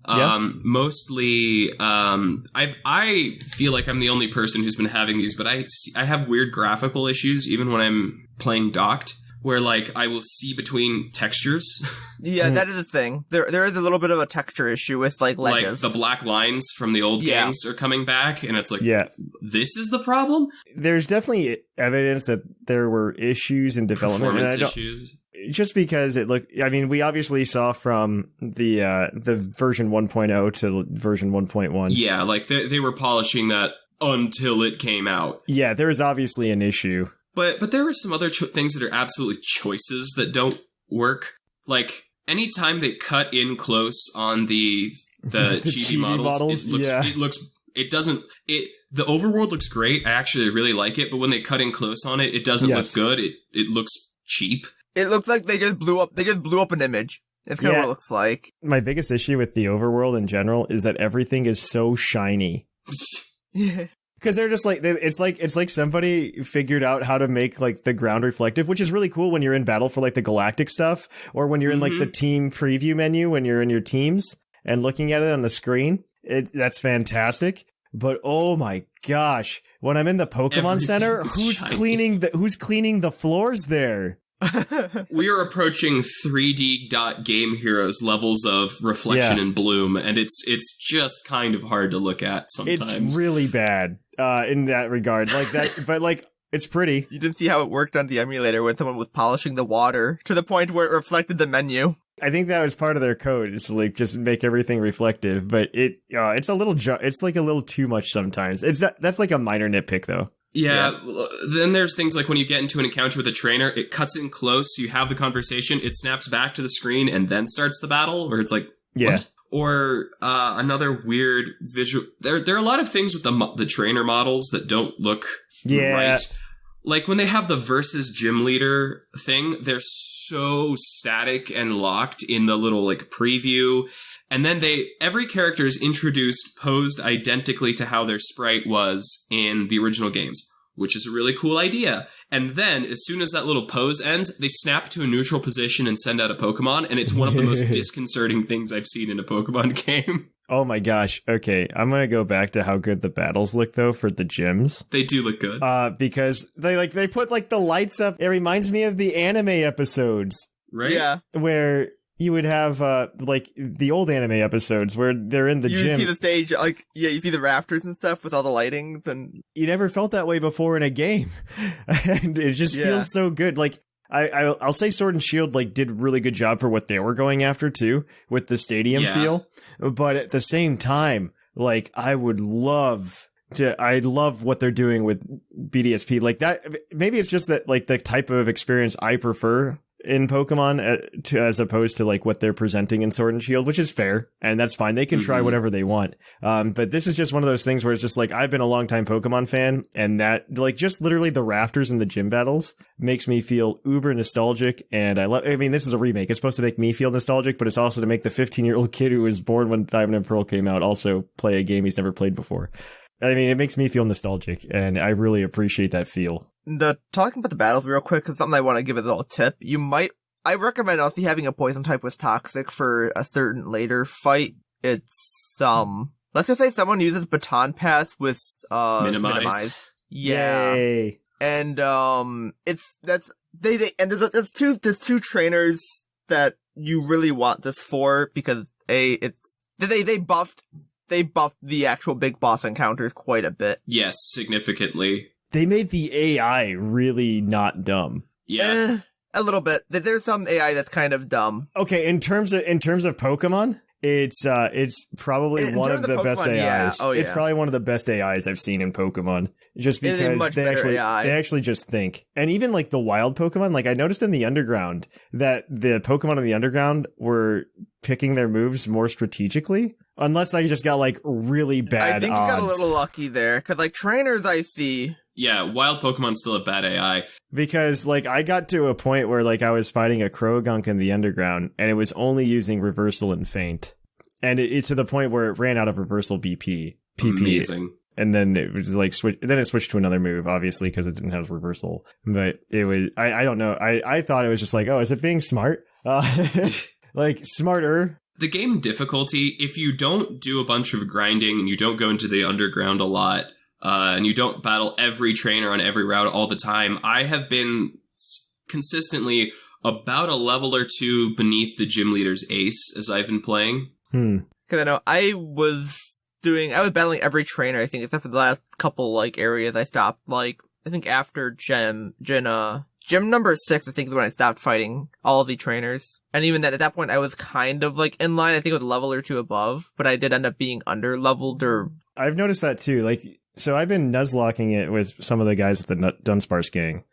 Mostly, I feel like I'm the only person who's been having these, but I have weird graphical issues even when I'm playing docked, where like I will see between textures. Yeah, that is a thing. There is a little bit of a texture issue with like ledges. Like the black lines from the old games are coming back, and it's like, this is the problem? There's definitely evidence that there were issues in development. Performance issues. just because it looked, I mean, we obviously saw from the version 1.0 to version 1.1. Yeah, like they were polishing that until it came out. Yeah, there was obviously an issue. But there were some other things that are absolutely choices that don't work. Like, anytime they cut in close on the chibi models, the overworld looks great. I actually really like it, but when they cut in close on it, it doesn't look good. It looks cheap. It looks like they just blew up an image. It's kind of what it looks like. My biggest issue with the overworld in general is that everything is so shiny. Yeah. Because they're just like, it's like somebody figured out how to make like the ground reflective, which is really cool when you're in battle for like the galactic stuff, or when you're in like the team preview menu when you're in your teams and looking at it on the screen. That's fantastic. But oh my gosh, when I'm in the Pokemon Center, who's cleaning the floors there? We are approaching 3D Game Heroes levels of reflection and bloom, and it's just kind of hard to look at sometimes. It's really bad in that regard, like that. But like, it's pretty. You didn't see how it worked on the emulator when someone was polishing the water to the point where it reflected the menu. I think that was part of their code, is to like just make everything reflective. But it's a little, it's like a little too much sometimes. That's like a minor nitpick though. Yeah, then there's things like when you get into an encounter with a trainer, it cuts in close, you have the conversation, it snaps back to the screen, and then starts the battle, where it's like, what? Or another weird visual... There are a lot of things with the trainer models that don't look right. Like when they have the versus gym leader thing, they're so static and locked in the little like preview. And then every character is introduced posed identically to how their sprite was in the original games, which is a really cool idea. And then, as soon as that little pose ends, they snap to a neutral position and send out a Pokemon, and it's one of the most disconcerting things I've seen in a Pokemon game. Oh my gosh. Okay, I'm gonna go back to how good the battles look, though, for the gyms. They do look good. Because they put, like, the lights up. It reminds me of the anime episodes. Right? Yeah. Where... you would have, like, the old anime episodes where they're in the gym. You see the stage, like, you see the rafters and stuff with all the lightings, and... You never felt that way before in a game. And it just feels so good. Like, I'll say Sword and Shield, like, did a really good job for what they were going after, too, with the stadium feel. But at the same time, like, I love what they're doing with BDSP. Like, that, maybe it's just that, like, the type of experience I prefer in Pokemon as opposed to like what they're presenting in Sword and Shield, which is fair, and that's fine. They can try whatever they want. But this is just one of those things where it's just like, I've been a long time Pokemon fan, and that like just literally the rafters in the gym battles makes me feel uber nostalgic. And I mean, this is a remake. It's supposed to make me feel nostalgic, but it's also to make the 15-year-old kid who was born when Diamond and Pearl came out also play a game he's never played before. I mean, it makes me feel nostalgic, and I really appreciate that feel. Talking about the battles real quick, because something I want to give a little tip. I recommend also having a poison type was toxic for a certain later fight. It's, let's just say someone uses baton pass with, minimize. Yeah. Yay. And, there's two trainers that you really want this for, because they buffed the actual big boss encounters quite a bit. Yes, significantly. They made the AI really not dumb. Yeah. A little bit. There's some AI that's kind of dumb. Okay, in terms of Pokemon, it's probably one of the best AIs. Yeah. Oh, yeah. It's probably one of the best AIs I've seen in Pokemon. Just because they actually just think. And even like the wild Pokemon, like I noticed in the underground that the Pokemon in the underground were picking their moves more strategically. Unless I just got like really bad odds. I think you got a little lucky there, because like trainers I see. Yeah, wild Pokemon still have bad AI. Because, like, I got to a point where, like, I was fighting a Krogunk in the underground, and it was only using Reversal and Feint. And it's to the point where it ran out of Reversal PP. Amazing. And then it was, like, then it switched to another move, obviously, because it didn't have Reversal. But it was, I don't know, I thought it was just like, oh, is it being smart? Like, smarter. The game difficulty, if you don't do a bunch of grinding, and you don't go into the underground a lot, and you don't battle every trainer on every route all the time, I have been consistently about a level or two beneath the gym leader's ace as I've been playing. Because I know I was battling every trainer, I think, except for the last couple, like, areas I stopped. Like, I think after Gen gym number 6, I think, is when I stopped fighting all of the trainers. And even at that point, I was kind of like in line. I think it was a level or 2 above, but I did end up being under leveled or. I've noticed that too. Like, so I've been nuzlocking it with some of the guys at the Dunsparce gang.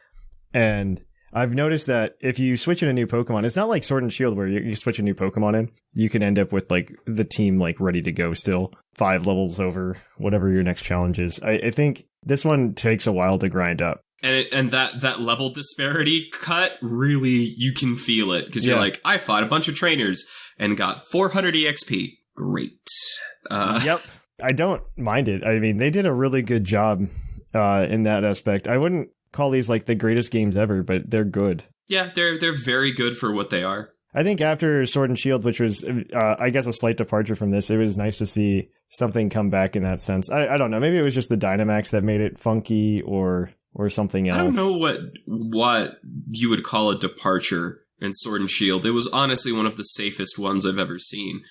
And I've noticed that if you switch in a new Pokemon, it's not like Sword and Shield where you switch a new Pokemon in. You can end up with like the team like ready to go still 5 levels over whatever your next challenge is. I think this one takes a while to grind up. And that level disparity cut, really, you can feel it. Because you're like, I fought a bunch of trainers and got 400 EXP. Great. Yep. I don't mind it. I mean, they did a really good job in that aspect. I wouldn't call these like the greatest games ever, but they're good. Yeah, they're very good for what they are. I think after Sword and Shield, which was, I guess, a slight departure from this, it was nice to see something come back in that sense. I don't know. Maybe it was just the Dynamax that made it funky or something else. I don't know what you would call a departure in Sword and Shield. It was honestly one of the safest ones I've ever seen.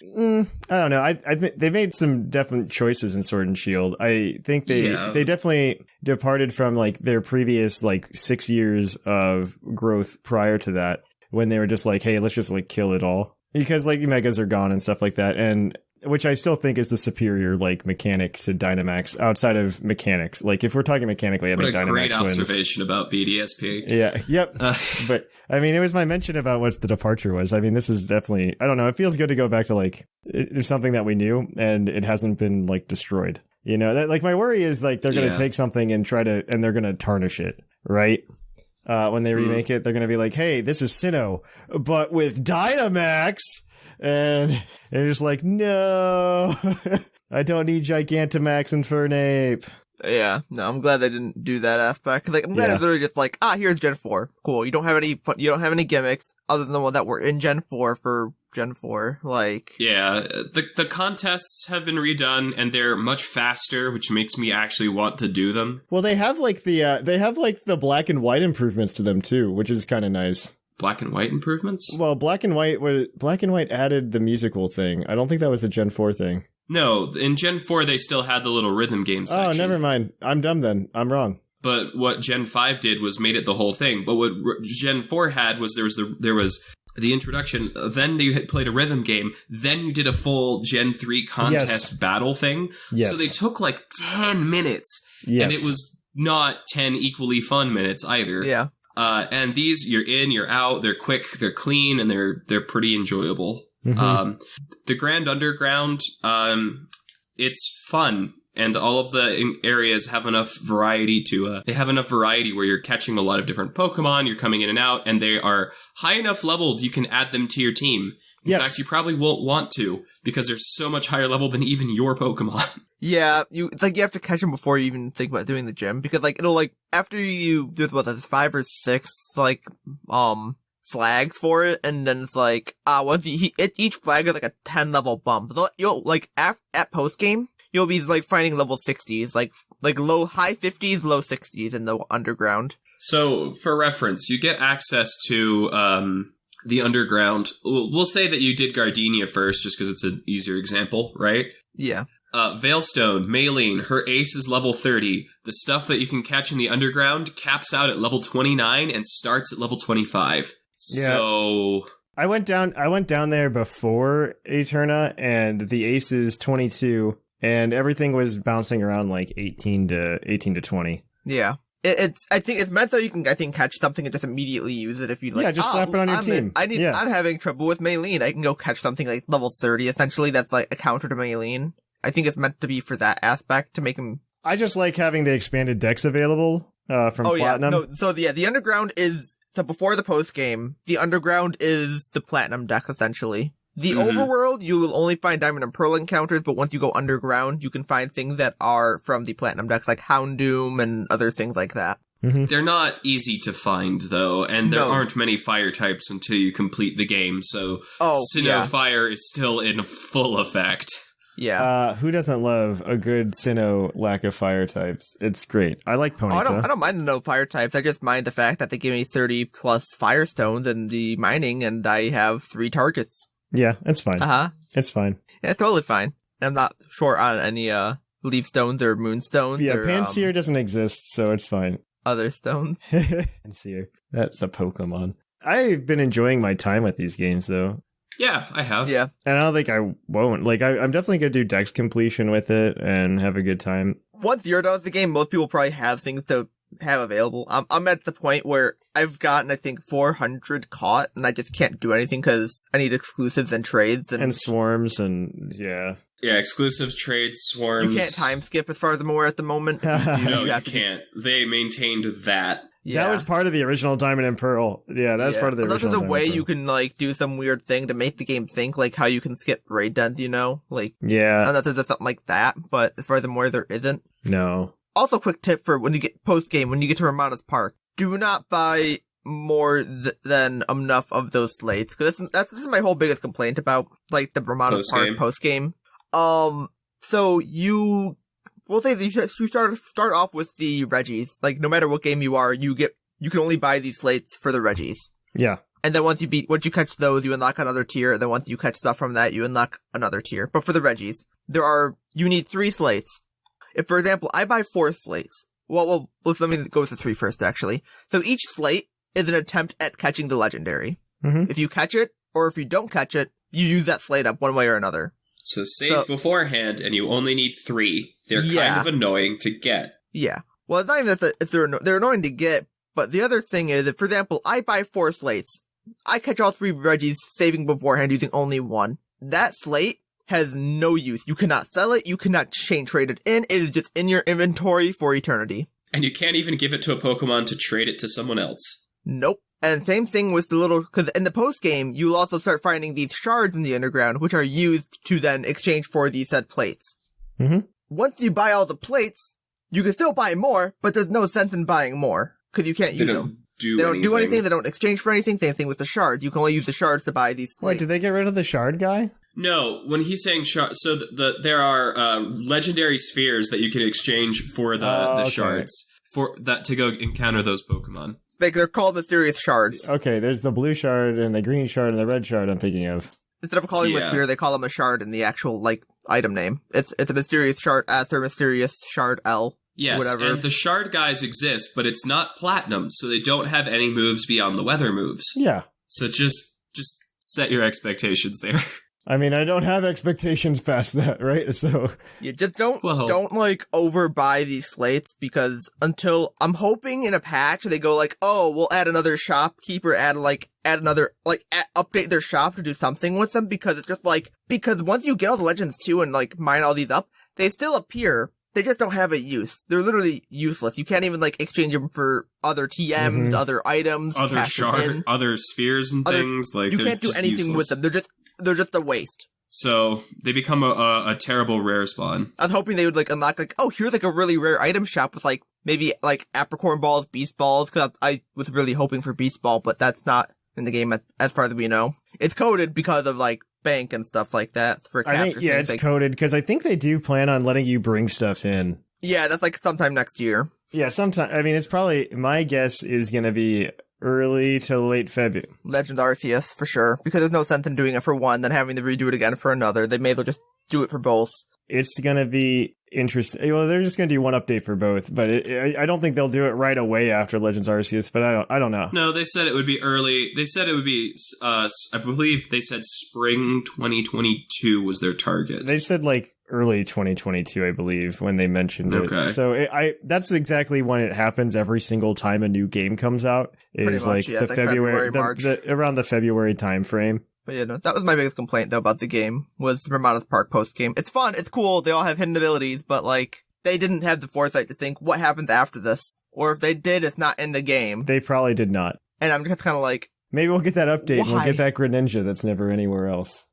I don't know. I think they made some definite choices in Sword and Shield. I think they definitely departed from like their previous like 6 years of growth prior to that, when they were just like, hey, let's just like kill it all. Because like the Megas are gone and stuff like that. And which I still think is the superior like mechanic to Dynamax outside of mechanics. Like if we're talking mechanically, I think Dynamax wins. What a great observation about BDSP. Yeah. Yep. But I mean, it was my mention about what the departure was. I mean, this is definitely, I don't know. It feels good to go back to like, there's something that we knew and it hasn't been like destroyed. You know, that like my worry is like they're going to take something and and they're going to tarnish it. Right. When they remake it, they're going to be like, hey, this is Sinnoh, but with Dynamax. And they're just like, no, I don't need Gigantamax and Fernape. Yeah, no, I'm glad they didn't do that aspect. Like, I'm glad they're literally just like, here's Gen 4. Cool. You don't have any gimmicks other than the one that were in Gen 4 for Gen 4. Like, yeah, the contests have been redone and they're much faster, which makes me actually want to do them. Well, they have like the black and white improvements to them too, which is kind of nice. Black and white improvements? Well, Black and White added the musical thing. I don't think that was a Gen 4 thing. No, in Gen 4 they still had the little rhythm game section. Oh, never mind. I'm dumb then. I'm wrong. But what Gen 5 did was made it the whole thing. But what Gen 4 had was there was the introduction, then you had played a rhythm game, then you did a full Gen 3 contest battle thing. Yes. So they took like 10 minutes. Yes. And it was not 10 equally fun minutes either. Yeah. And these, you're in, you're out, they're quick, they're clean, and they're pretty enjoyable. Mm-hmm. The Grand Underground, it's fun, and all of the areas have enough variety they have enough variety where you're catching a lot of different Pokemon, you're coming in and out, and they are high enough leveled you can add them to your team. In fact, you probably won't want to, because they're so much higher level than even your Pokemon. Yeah, it's like you have to catch them before you even think about doing the gym, because like it'll like after you do there's 5 or 6 like flags for it, and then it's like once each flag is like a 10 level bump. So you'll like at post game you'll be like finding level 60s, like high 50s, low 60s in the underground. So for reference, you get access to the underground. We'll say that you did Gardenia first, just because it's an easier example, right? Yeah. Veilstone, Maylene, her ace is level 30. The stuff that you can catch in the underground caps out at level 29 and starts at level 25. Yeah. So I went down there before Eterna, and the ace is 22, and everything was bouncing around like 18 to 20. Yeah. I think it's meant so you can, I think, catch something and just immediately use it if you like. Yeah, just slap it on your team. I'm having trouble with Maylene. I can go catch something like level 30, essentially. That's like a counter to Maylene. I think it's meant to be for that aspect to make him. I just like having the expanded decks available from Platinum. Yeah. No, so the underground is, so before the post game, the underground is the Platinum deck, essentially. The overworld, you will only find Diamond and Pearl encounters, but once you go underground, you can find things that are from the Platinum decks, like Houndoom and other things like that. Mm-hmm. They're not easy to find, though, and there aren't many fire types until you complete the game, so Sinnoh Fire is still in full effect. Yeah. Who doesn't love a good Sinnoh lack of fire types? It's great. I like Ponyta. I don't mind the no fire types. I just mind the fact that they give me 30 plus Firestones in the mining, and I have 3 targets. Yeah, it's fine. It's fine. Yeah, totally fine. I'm not short on any Leaf Stones or Moonstones. Yeah, Pansear doesn't exist, so it's fine. Other stones. And see her. That's a Pokemon. I've been enjoying my time with these games, though. Yeah, I have. Yeah. And I don't think I won't. Like, I'm definitely going to do Dex completion with it and have a good time. Once you're done with the game, most people probably have things to have available. I'm at the point where I've gotten, I think, 400 caught, and I just can't do anything because I need exclusives and trades. And swarms, and yeah. Yeah, exclusive trades, swarms. You can't time skip as far as I'm aware at the moment. No, you can't. They maintained that. Yeah. That was part of the original Diamond and Pearl. Yeah, that's part of the original. There's a way you can, like, do some weird thing to make the game think, like, how you can skip raid dens, you know? Like, yeah. Unless there's something like that, but as far as I'm aware, there isn't. No. Also, quick tip for when you get post-game, when you get to Ramada's Park, do not buy more than enough of those slates. Because this is my whole biggest complaint about, like, the Ramada's Park post-game. So we'll say that you start off with the Reggies. Like, no matter what game you are, you can only buy these slates for the Reggies. Yeah. And then once you catch those, you unlock another tier. And then once you catch stuff from that, you unlock another tier. But for the Reggies, you need 3 slates. If, for example, I buy 4 slates. Well, let me go with the 3 first, actually. So each slate is an attempt at catching the legendary. Mm-hmm. If you catch it, or if you don't catch it, you use that slate up one way or another. So save beforehand, and you only need 3. They're kind of annoying to get. Yeah. Well, it's not even that if they're annoying to get, but the other thing is, if, for example, I buy 4 slates, I catch all 3 Reggies saving beforehand using only 1. That slate has no use. You cannot sell it, you cannot chain trade it in, it is just in your inventory for eternity. And you can't even give it to a Pokemon to trade it to someone else. Nope. And same thing with because in the post-game, you'll also start finding these shards in the underground, which are used to then exchange for these said plates. Mm-hmm. Once you buy all the plates, you can still buy more, but there's no sense in buying more, because you can't use them. They don't do anything, they don't exchange for anything, same thing with the shards. You can only use the shards to buy these slates. Wait, did they get rid of the shard guy? No, when he's saying shard, so there are legendary spheres that you can exchange for the shards, for that to go encounter those Pokemon. They're called mysterious shards. Okay, there's the blue shard and the green shard and the red shard I'm thinking of. Instead of calling them a sphere, they call them a shard in the actual, like, item name. It's a mysterious shard S or mysterious shard L. Yes, whatever. And the shard guys exist, but it's not platinum, so they don't have any moves beyond the weather moves. Yeah. So just set your expectations there. I mean, I don't have expectations past that, right? So you just don't like overbuy these slates, because until I'm hoping in a patch they go like, oh, we'll add another shopkeeper, update their shop to do something with them, because it's just like, because once you get all the legends too and like mine all these up, they still appear. They just don't have a use. They're literally useless. You can't even like exchange them for other TMs, other items, other shard, other spheres and things. Like, you can't do anything with them. They're just a waste. So they become a terrible rare spawn. I was hoping they would like unlock like, oh, here's like a really rare item shop with like maybe like apricorn balls, beast balls. Because I was really hoping for beast ball, but that's not in the game as far as we know. It's coded because of like bank and stuff like that for capture. I think it's coded because I think they do plan on letting you bring stuff in. Yeah, that's like sometime next year. Yeah, sometime. I mean, it's probably, my guess is going to be early to late February. Legends Arceus, for sure. Because there's no sense in doing it for one, then having to redo it again for another. They may as well just do it for both. It's going to be interesting. Well, they're just going to do one update for both, but I don't think they'll do it right away after Legends Arceus, but I don't know. No, they said it would be early. They said it would be, I believe they said spring 2022 was their target. They said like early 2022, I believe, when they mentioned it. Okay. So that's exactly when it happens every single time a new game comes out. Is like the February March. Around the February time frame. But yeah, no, that was my biggest complaint though about the game, was Ramada's Park post game. It's fun, it's cool, they all have hidden abilities, but like, they didn't have the foresight to think what happens after this. Or if they did, it's not in the game. They probably did not. And I'm just kind of like, maybe we'll get that update and we'll get that Greninja that's never anywhere else.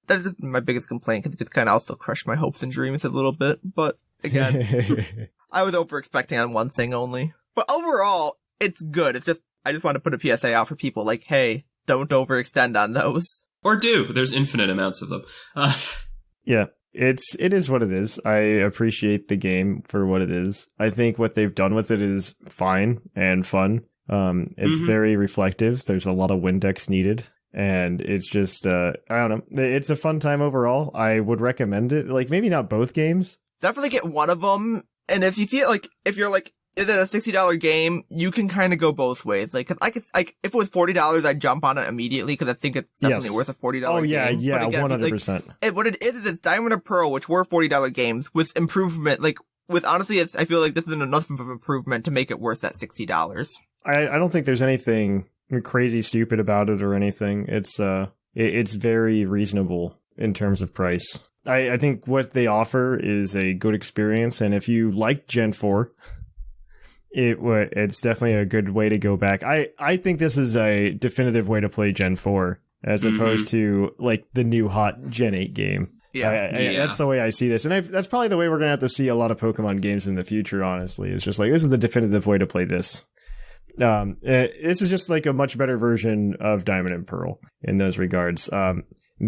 That's just my biggest complaint, because it just kind of also crushed my hopes and dreams a little bit. But again, I was over expecting on one thing only. But overall, it's good. It's just, I just want to put a PSA out for people like, hey, don't overextend on those. Or do. There's infinite amounts of them. Yeah, it is what it is. I appreciate the game for what it is. I think what they've done with it is fine and fun. It's very reflective. There's a lot of Windex needed. And it's just, I don't know. It's a fun time overall. I would recommend it. Like, maybe not both games. Definitely get one of them. And if you see it, like, if you're like, is it a $60 game? You can kind of go both ways. Like, cause if it was $40, I'd jump on it immediately because I think it's definitely worth a $40 Oh, yeah, game. yeah, again, 100%. What it is it's Diamond and Pearl, which were $40 games with improvement. Like, honestly, I feel like this isn't enough of an improvement to make it worth that $60. I don't think there's anything crazy stupid about it or anything. It's very reasonable in terms of price. I think what they offer is a good experience, and if you like Gen 4, it's definitely a good way to go back. I think this is a definitive way to play Gen 4 as opposed to like the new hot Gen 8 game. Yeah. That's the way I see this. And that's probably the way we're going to have to see a lot of Pokemon games in the future, honestly. It's just like, this is the definitive way to play this. This is just like a much better version of Diamond and Pearl in those regards.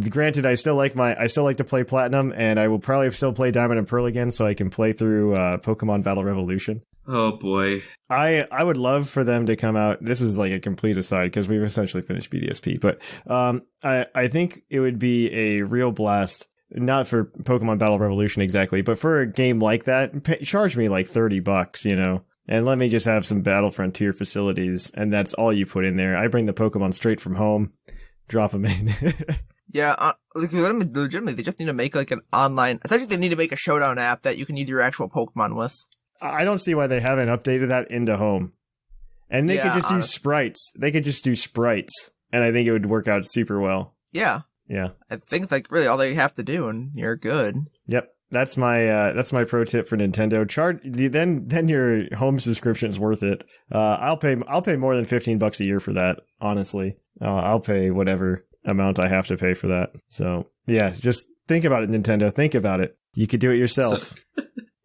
Granted, I still like to play Platinum, and I will probably still play Diamond and Pearl again so I can play through Pokemon Battle Revolution. Oh boy. I would love for them to come out. This is like a complete aside because we've essentially finished BDSP, but I think it would be a real blast, not for Pokemon Battle Revolution exactly, but for a game like that, charge me like $30, you know, and let me just have some Battle Frontier facilities, and that's all you put in there. I bring the Pokemon straight from home, drop them in. Yeah, legitimately, they just need to make like an online. Essentially, they need to make a Showdown app that you can use your actual Pokemon with. I don't see why they haven't updated that into home. And they could just use sprites. They could just do sprites, and I think it would work out super well. Yeah. Yeah. I think it's like really all they have to do, and you're good. Yep. That's my pro tip for Nintendo. Then your home subscription's worth it. I'll pay more than $15 a year for that, honestly. I'll pay whatever amount I have to pay for that. So yeah, just think about it, Nintendo. Think about it. You could do it yourself.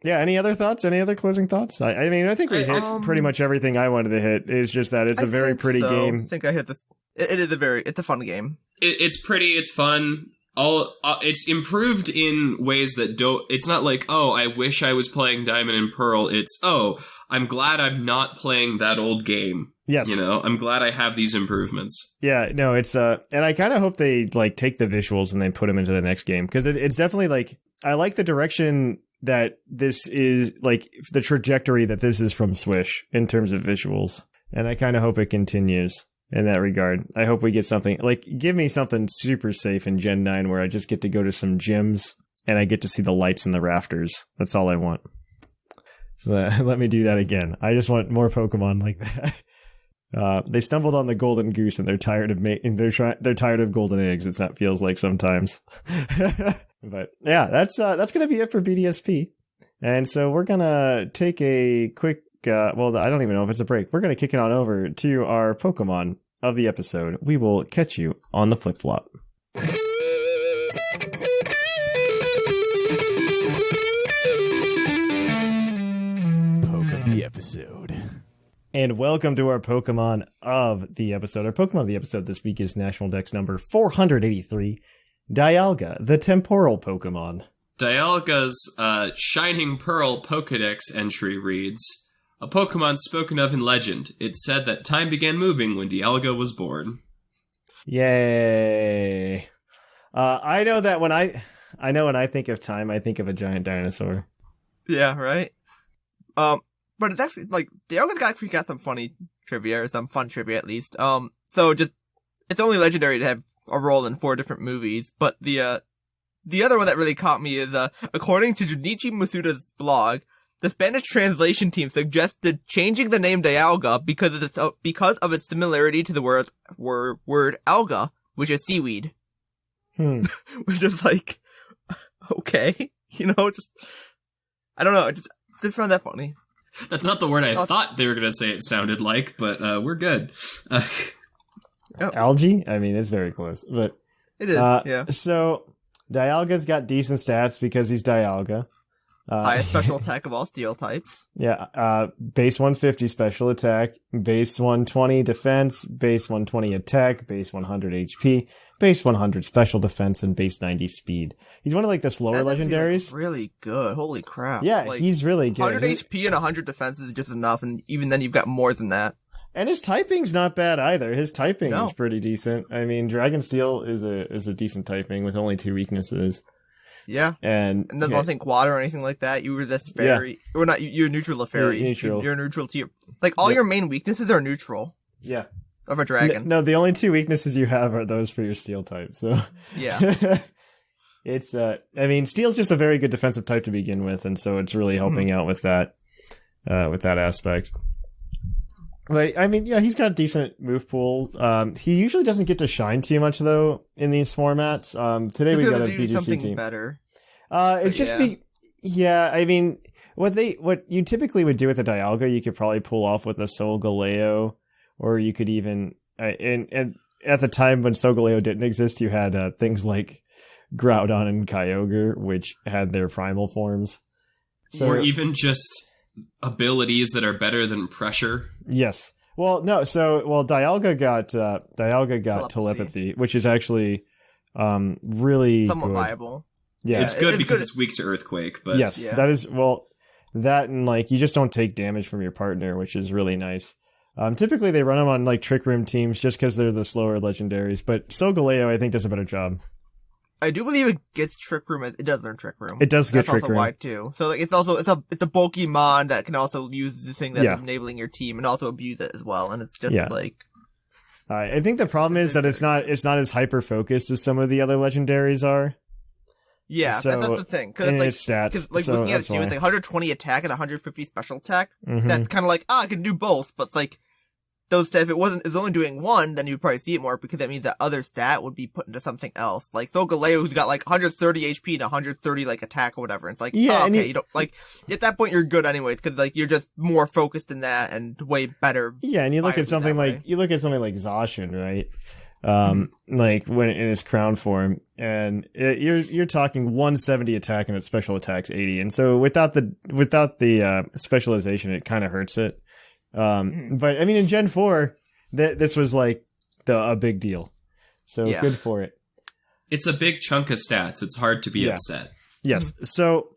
Yeah. Any other thoughts? Any other closing thoughts? I mean, I think we hit pretty much everything I wanted to hit. It's just that it's a very pretty game. I think I hit this. It's a fun game. It's pretty. It's fun. It's improved in ways that don't. It's not like, oh, I wish I was playing Diamond and Pearl. It's, oh, I'm glad I'm not playing that old game. Yes. You know, I'm glad I have these improvements. Yeah, no, it's, and I kind of hope they, like, take the visuals and then put them into the next game. Because it's definitely, like, I like the direction that this is, like, the trajectory that this is from Swish in terms of visuals. And I kind of hope it continues in that regard. I hope we get something, like, give me something super safe in Gen 9 where I just get to go to some gyms and I get to see the lights in the rafters. That's all I want. Let me do that again. I just want more Pokemon like that. They stumbled on the golden goose and they're tired of they're tired of golden eggs. It's that feels like sometimes. But yeah, that's gonna be it for BDSP. And so we're gonna take a quick. Well, I don't even know if it's a break. We're gonna kick it on over to our Pokemon of the episode. We will catch you on the flip flop. Poke of the episode. And welcome to our Pokemon of the episode. Our Pokemon of the episode this week is National Dex number 483, Dialga, the temporal Pokemon. Dialga's Shining Pearl Pokedex entry reads, a Pokemon spoken of in legend. It's said that time began moving when Dialga was born. Yay. I know that when I think of time, I think of a giant dinosaur. Yeah, right? But it's actually, like, Dialga's actually got some funny trivia, or some fun trivia at least. So just, it's only legendary to have a role in 4 different movies, but the other one that really caught me is, according to Junichi Masuda's blog, the Spanish translation team suggested changing the name Dialga because of its similarity to the word alga, which is seaweed. Which is like, okay, you know, just, I don't know, just found that funny. That's not the word I thought they were going to say it sounded like, but we're good. Algae? I mean, it's very close, but it is, yeah. So, Dialga's got decent stats because he's Dialga. Highest special attack of all steel types. Yeah, base 150 special attack, base 120 defense, base 120 attack, base 100 HP, base 100 special defense, and base 90 speed. He's one of, like, the slower legendaries. Really good. Holy crap. Yeah, like, he's really good. 100 HP and 100 defense is just enough, and even then you've got more than that. And his typing's not bad either. His typing is pretty decent. I mean, Dragon Steel is a decent typing with only 2 weaknesses. Yeah. And nothing quad or anything like that. You resist fairy. Yeah. Or not, you're neutral to fairy. You're neutral to your... Like, all your main weaknesses are neutral. Yeah. Of a dragon. No, the only two weaknesses you have are those for your steel type, so... Yeah. It's, I mean, steel's just a very good defensive type to begin with, and so it's really helping out with that aspect. But, I mean, yeah, he's got a decent move pool. He usually doesn't get to shine too much, though, in these formats. Today we got a BDSP something team. Better. It's just I mean, what you typically would do with a Dialga, you could probably pull off with a Solgaleo, or you could even, and at the time when Solgaleo didn't exist, you had things like Groudon and Kyogre, which had their primal forms. So, or even just abilities that are better than pressure. Yes. Well, no. So, Dialga got telepathy, which is actually really somewhat good. Viable. Yeah, it's good because it's weak to earthquake. But yes, that is that and like you just don't take damage from your partner, which is really nice. Typically they run them on like Trick Room teams just because they're the slower legendaries, but Solgaleo I think does a better job. I do believe it gets Trick Room. It does learn Trick Room. It does get Trick Room. That's also why too. So like, it's a bulky mon that can also use the thing that's enabling your team and also abuse it as well. And it's just like. I think the problem is that it's not as hyper focused as some of the other legendaries are. Yeah, so, that's the thing. Because like, stats. Looking at it too, it's like 120 attack and 150 special attack. Mm-hmm. That's kind of like I can do both, but it's like. Those stats, if it was only doing one, then you'd probably see it more because that means that other stat would be put into something else. Like Solgaleo, who's got like 130 HP and 130 like attack or whatever. It's like, you don't like at that point you're good anyways because like you're just more focused in that and way better. Yeah, and you look at something like Zacian, right? Like when in his crown form, and you're talking 170 attack and its special attack's 80, and so without the specialization, it kind of hurts it. But I mean, in Gen 4, this was like a big deal. So good for it. It's a big chunk of stats. It's hard to be upset. Yes. So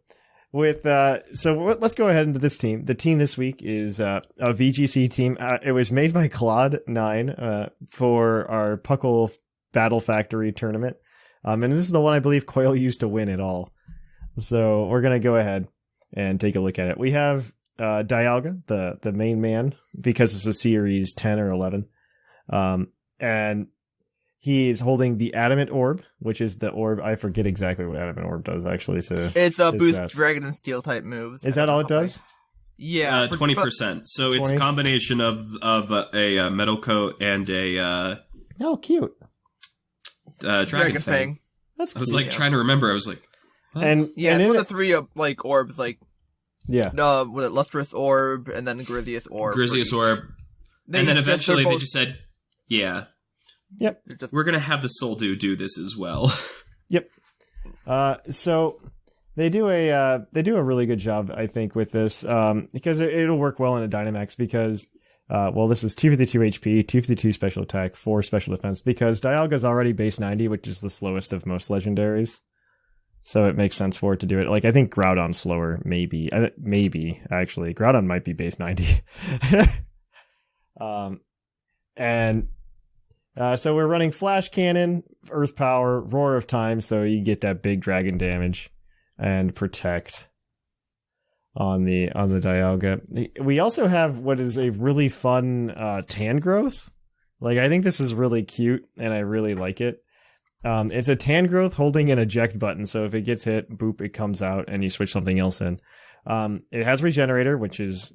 let's go ahead into this team. The team this week is a VGC team. It was made by Claude9 for our Puckle Battle Factory tournament. And this is the one I believe Coil used to win it all. So we're going to go ahead and take a look at it. We have Dialga, the main man, because it's a series 10 or 11. And he is holding the Adamant Orb, which is the orb. I forget exactly what Adamant Orb does, actually. It's a boost stats. Dragon and Steel type moves. Is that all it does? Yeah. 20%. So 20? It's a combination of a Metal Coat and a... cute. Dragon Fang. That's cute. I was like trying to remember. I was like... What? And it's one of the three like orbs, like... Yeah. With a Lustrous Orb, and then Griseous Orb. Griseous Orb. And then eventually they just said, yeah. Yep. We're going to have the Soldu do this as well. Yep. So they do a really good job, I think, with this, because it'll work well in a Dynamax because, this is 252 HP, 252 special attack, 4 special defense, because Dialga's already base 90, which is the slowest of most legendaries. So it makes sense for it to do it. Like, I think Groudon's slower, maybe, actually. Groudon might be base 90. So we're running Flash Cannon, Earth Power, Roar of Time, so you get that big dragon damage, and Protect on the Dialga. We also have what is a really fun Tangrowth. Like, I think this is really cute, and I really like it. It's a Tangrowth holding an eject button, so if it gets hit, boop, it comes out, and you switch something else in. It has Regenerator, which is,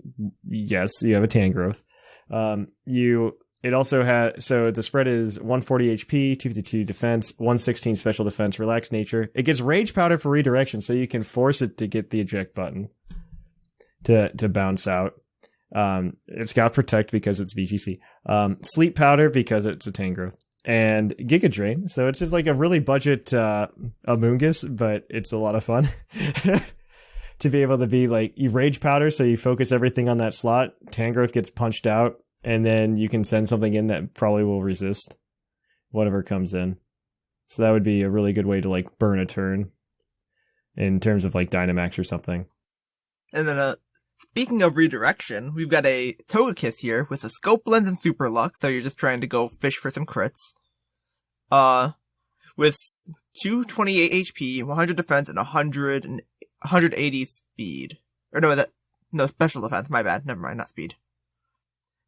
yes, you have a Tangrowth. It also has, so the spread is 140 HP, 252 defense, 116 special defense, relaxed nature. It gets Rage Powder for redirection, so you can force it to get the eject button to bounce out. It's got Protect because it's VGC. Sleep Powder because it's a Tangrowth. And Giga Drain, so it's just like a really budget Amoonguss, but it's a lot of fun to be able to be like, you Rage Powder, so you focus everything on that slot, Tangrowth gets punched out, and then you can send something in that probably will resist whatever comes in. So that would be a really good way to like burn a turn in terms of like Dynamax or something. And then speaking of redirection, we've got a Togekiss here with a Scope Lens and Super Luck, so you're just trying to go fish for some crits. with 228 HP, 100 defense, and 180 speed. Or no, special defense, my bad. Never mind, not speed.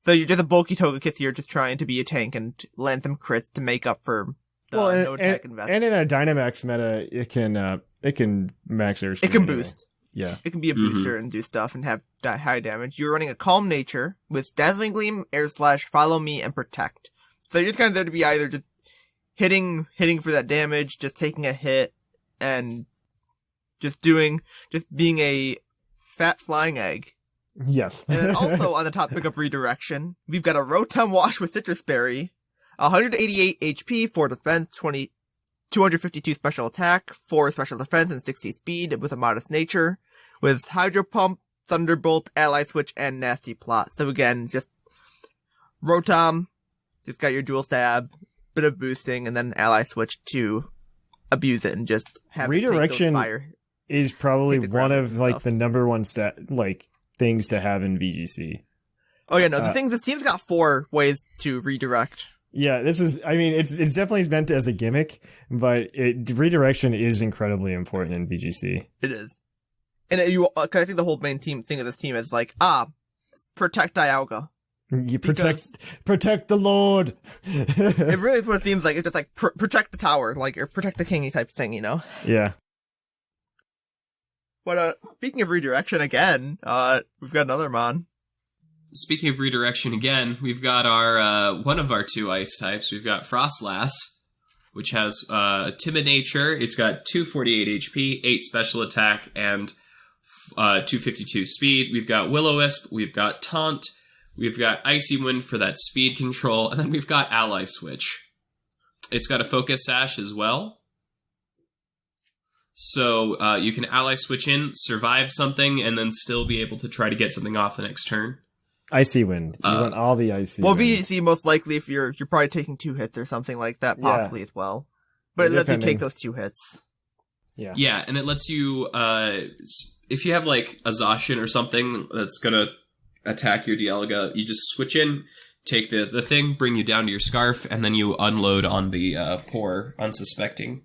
So you're just a bulky Togekiss here, just trying to be a tank and land some crits to make up for no attack investment. And in a Dynamax meta, it can max airspeed. It can boost. Yeah. It can be a booster and do stuff and have high damage. You're running a Calm Nature with Dazzling Gleam, Air Slash, Follow Me, and Protect. So you're just kind of there to be either just hitting for that damage, just taking a hit, and just being a fat flying egg. Yes. And then also on the topic of redirection, we've got a Rotom Wash with Citrus Berry, 188 HP, 4 defense, 252 special attack, 4 special defense, and 60 speed with a modest nature, with Hydro Pump, Thunderbolt, Ally Switch, and Nasty Plot. So again, just Rotom, just got your dual stab, bit of boosting, and then Ally Switch to abuse it and just have redirection fire. Is probably one of like the number one things to have in VGC. Oh yeah, no, this team's got 4 ways to redirect. Yeah, it's definitely meant as a gimmick, but redirection is incredibly important in VGC. It is. And I think the whole main thing of this team is like, protect Dialga. You protect the Lord. It really is what it seems like. It's just like, protect the tower, like, or protect the kingy type thing, you know? Yeah. But, speaking of redirection again, we've got another Mon. Speaking of redirection again, we've got our one of our 2 ice types. We've got Frostlass, which has timid nature. It's got 248 HP, 8 special attack, and 252 speed. We've got Will-O-Wisp, we've got Taunt, we've got Icy Wind for that speed control, and then we've got Ally Switch. It's got a Focus Sash as well. So you can Ally Switch in, survive something, and then still be able to try to get something off the next turn. Icy Wind. You want all the Icy Wind. Well, VGC most likely if you're probably taking 2 hits or something like that, possibly as well. But it lets you take those 2 hits. Yeah. Yeah, and it lets you, if you have like a Zacian or something that's gonna attack your Dialga, you just switch in, take the thing, bring you down to your Scarf, and then you unload on the poor, unsuspecting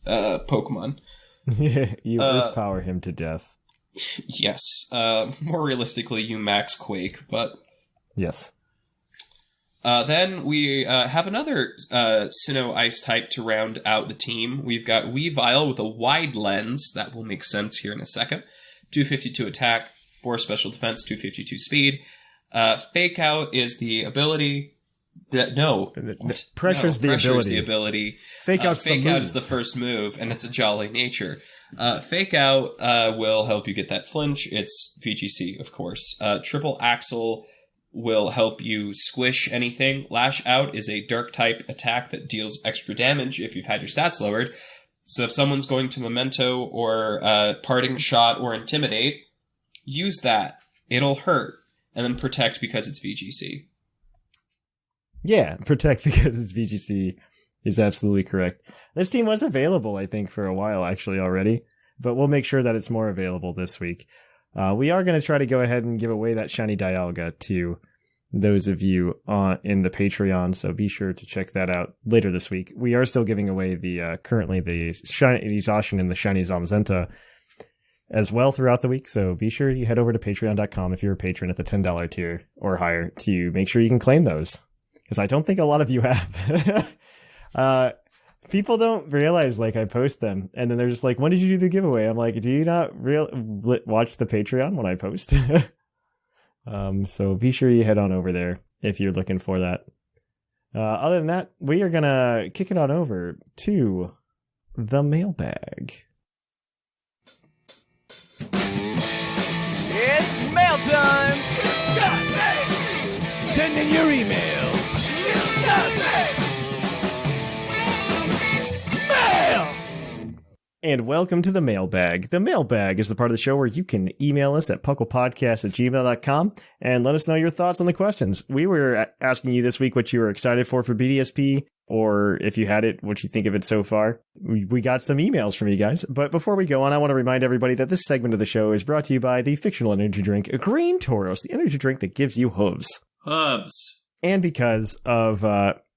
Pokemon. You overpower him to death. Yes. More realistically, you max Quake, but... Yes. Then we have another Sinnoh Ice type to round out the team. We've got Weavile with a wide lens. That will make sense here in a second. 252 attack, 4 special defense, 252 speed. Fake Out is the ability... Pressure's the ability. Fake Out is the first move, and it's a Jolly nature. Fake Out will help you get that flinch. It's VGC, of course. Triple Axle will help you squish anything. Lash Out is a dark type attack that deals extra damage if you've had your stats lowered. So if someone's going to Memento or Parting Shot or Intimidate, use that. It'll hurt. And then Protect because it's VGC. Yeah, Protect because it's VGC is absolutely correct. This team was available, I think, for a while actually already, but we'll make sure that it's more available this week. We are going to try to go ahead and give away that shiny Dialga to those of you in the Patreon, so be sure to check that out later this week. We are still giving away currently the shiny Zacian and the shiny Zamazenta as well throughout the week, so be sure you head over to patreon.com if you're a patron at the $10 tier or higher to make sure you can claim those, because I don't think a lot of you have. People don't realize, like, I post them, and then they're just like, when did you do the giveaway? I'm like, do you not watch the Patreon when I post? So be sure you head on over there if you're looking for that. Other than that, we are going to kick it on over to the mailbag. It's mail time! Send in your emails! Mail! And welcome to the Mailbag. The Mailbag is the part of the show where you can email us at puclpodcast@gmail.com and let us know your thoughts on the questions. We were asking you this week what you were excited for BDSP, or if you had it, what you think of it so far. We got some emails from you guys, but before we go on, I want to remind everybody that this segment of the show is brought to you by the fictional energy drink Green Tauros, the energy drink that gives you hooves. Hooves. And because of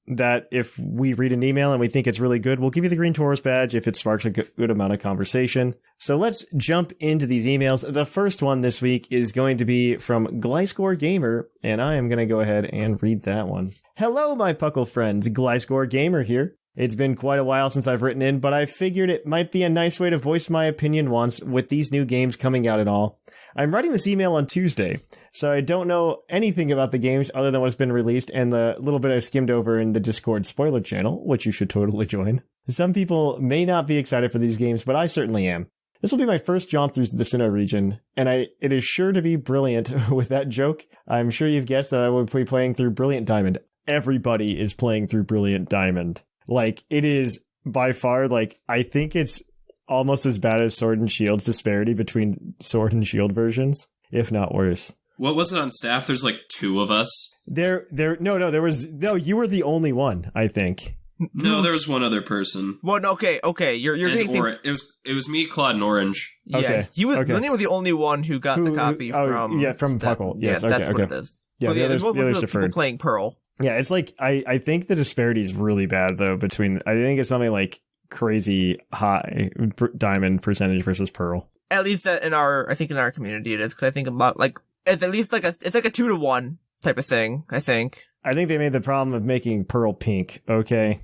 that if we read an email and we think it's really good, we'll give you the Green Taurus badge if it sparks a good amount of conversation. So let's jump into these emails. The first one this week is going to be from Glyscore Gamer, and I am going to go ahead and read that one. Hello, my Puckle friends. Glyscore Gamer here. It's been quite a while since I've written in, but I figured it might be a nice way to voice my opinion once with these new games coming out and all. I'm writing this email on Tuesday, so I don't know anything about the games other than what's been released and the little bit I skimmed over in the Discord spoiler channel, which you should totally join. Some people may not be excited for these games, but I certainly am. This will be my first jaunt through the Sinnoh region, and it is sure to be brilliant. With that joke, I'm sure you've guessed that I will be playing through Brilliant Diamond. Everybody is playing through Brilliant Diamond. Like, it is by far, like, I think it's almost as bad as Sword and Shield's disparity between Sword and Shield versions, if not worse. What was it on staff? There's like 2 of us. You were the only one, I think. No, there was one other person. Well, okay, you're getting it was me, Claude, and Orange. Yeah, okay. Lenny was the only one who got the copy from Puckle. Yes, yeah, that's what it is. Yeah, the others deferred. People playing Pearl. Yeah, it's like, I think the disparity is really bad, though, between, I think it's something like crazy high diamond percentage versus Pearl. At least in our community it is, because I think about, like, it's at least it's like a 2-to-1 type of thing, I think. I think they made the problem of making Pearl pink, okay?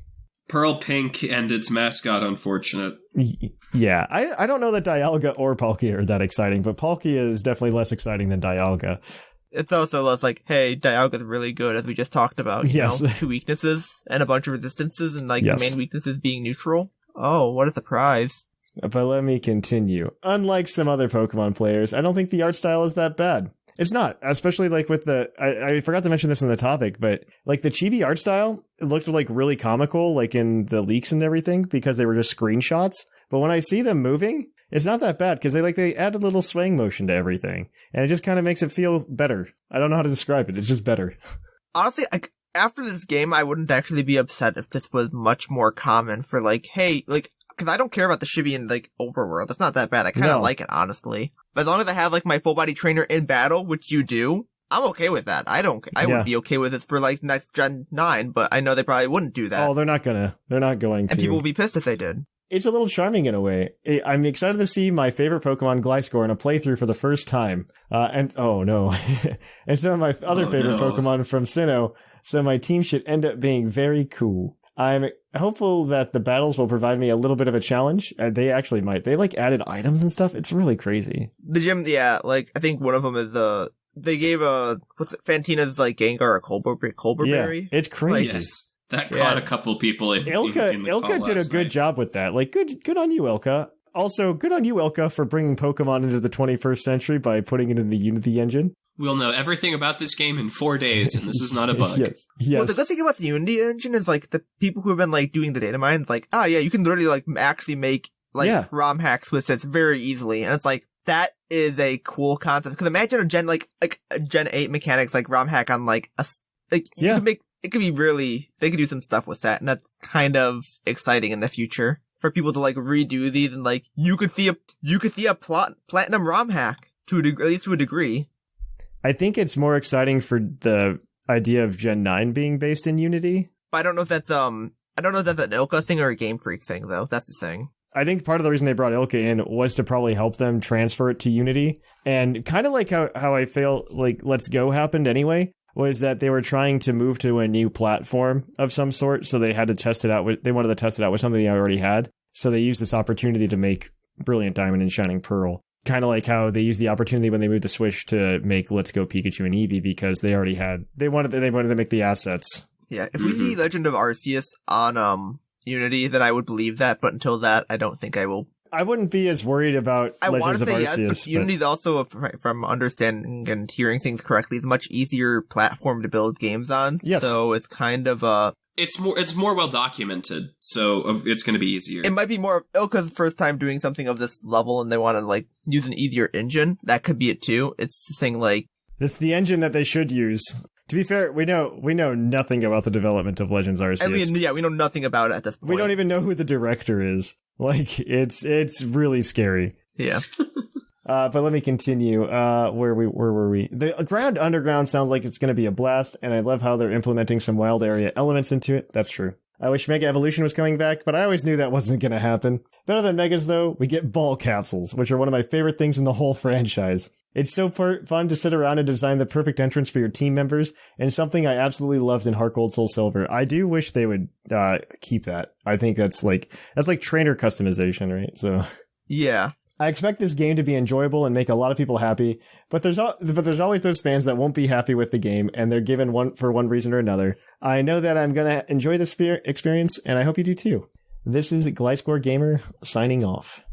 Pearl pink and its mascot unfortunate. Yeah, I don't know that Dialga or Palkia are that exciting, but Palkia is definitely less exciting than Dialga. It's also less like, hey, Dialga's really good, as we just talked about. You know, 2 weaknesses and a bunch of resistances, and like the main weaknesses being neutral. Oh, what a surprise. But let me continue. Unlike some other Pokemon players, I don't think the art style is that bad. It's not, especially like with I forgot to mention this in the topic, but like the chibi art style, it looked like really comical, like in the leaks and everything, because they were just screenshots. But when I see them moving, it's not that bad, because they add a little swaying motion to everything, and it just kind of makes it feel better. I don't know how to describe it. It's just better. Honestly, after this game, I wouldn't actually be upset if this was much more common for like, hey, like, because I don't care about the chibi in like overworld. It's not that bad. I kind of like it, honestly. But as long as I have like my full body trainer in battle, which you do, I'm okay with that. I would be okay with it for like next Gen 9, but I know they probably wouldn't do that. Oh, they're not going to. And people will be pissed if they did. It's a little charming in a way. I'm excited to see my favorite Pokemon Gliscor in a playthrough for the first time. And some of my other favorite Pokemon from Sinnoh, so my team should end up being very cool. I'm hopeful that the battles will provide me a little bit of a challenge. They actually might. They like added items and stuff. It's really crazy. The gym, yeah, like I think one of them is they gave Fantina's like Gengar a Colbur berry. It's crazy. Like, yes. That caught a couple people in Ilka did a good job with that. Like, good on you, Ilka. Also, good on you, Ilka, for bringing Pokemon into the 21st century by putting it in the Unity engine. We'll know everything about this game in 4 days, and this is not a bug. Yes. Well, the good thing about the Unity engine is, like, the people who have been, like, doing the data mines, like, you can literally, like, actually make, like, ROM hacks with this very easily. And it's like, that is a cool concept. Because imagine a Gen, like a Gen 8 mechanics, like, ROM hack on, like, you can make, it could be really, they could do some stuff with that, and that's kind of exciting in the future for people to like redo these, and like you could see a platinum ROM hack at least to a degree. I think it's more exciting for the idea of Gen 9 being based in Unity. But I don't know if that's an Ilka thing or a Game Freak thing though. That's the thing. I think part of the reason they brought Ilka in was to probably help them transfer it to Unity, and kind of like how I feel like Let's Go happened anyway. Was that they were trying to move to a new platform of some sort, so they had to test it out they wanted to test it out with something they already had. So they used this opportunity to make Brilliant Diamond and Shining Pearl. Kind of like how they used the opportunity when they moved to Switch to make Let's Go Pikachu and Eevee, because they already had they wanted to make the assets. Yeah, if we see Legend of Arceus on Unity, then I would believe that, but until that, I don't think I will. I wouldn't be as worried about Legends of Arceus. Yes, but Unity's also, from understanding and hearing things correctly, is a much easier platform to build games on. Yes. So it's kind of It's more well documented, so it's going to be easier. It might be more of Ilka's first time doing something of this level, and they want to like use an easier engine. That could be it too. It's just saying like it's the engine that they should use. To be fair, we know nothing about the development of Legends Arceus. We know nothing about it at this point. We don't even know who the director is. Like, it's really scary. Yeah. But let me continue. Where were we? The Ground Underground sounds like it's going to be a blast, and I love how they're implementing some wild area elements into it. That's true. I wish Mega Evolution was coming back, but I always knew that wasn't going to happen. Better than Megas, though, we get ball capsules, which are one of my favorite things in the whole franchise. It's so fun to sit around and design the perfect entrance for your team members, and something I absolutely loved in Heart Gold Soul Silver. I do wish they would keep that. I think that's like trainer customization, right? So yeah. I expect this game to be enjoyable and make a lot of people happy, but there's always those fans that won't be happy with the game, and they're given for one reason or another. I know that I'm going to enjoy this experience, and I hope you do too. This is Gliscore Gamer signing off.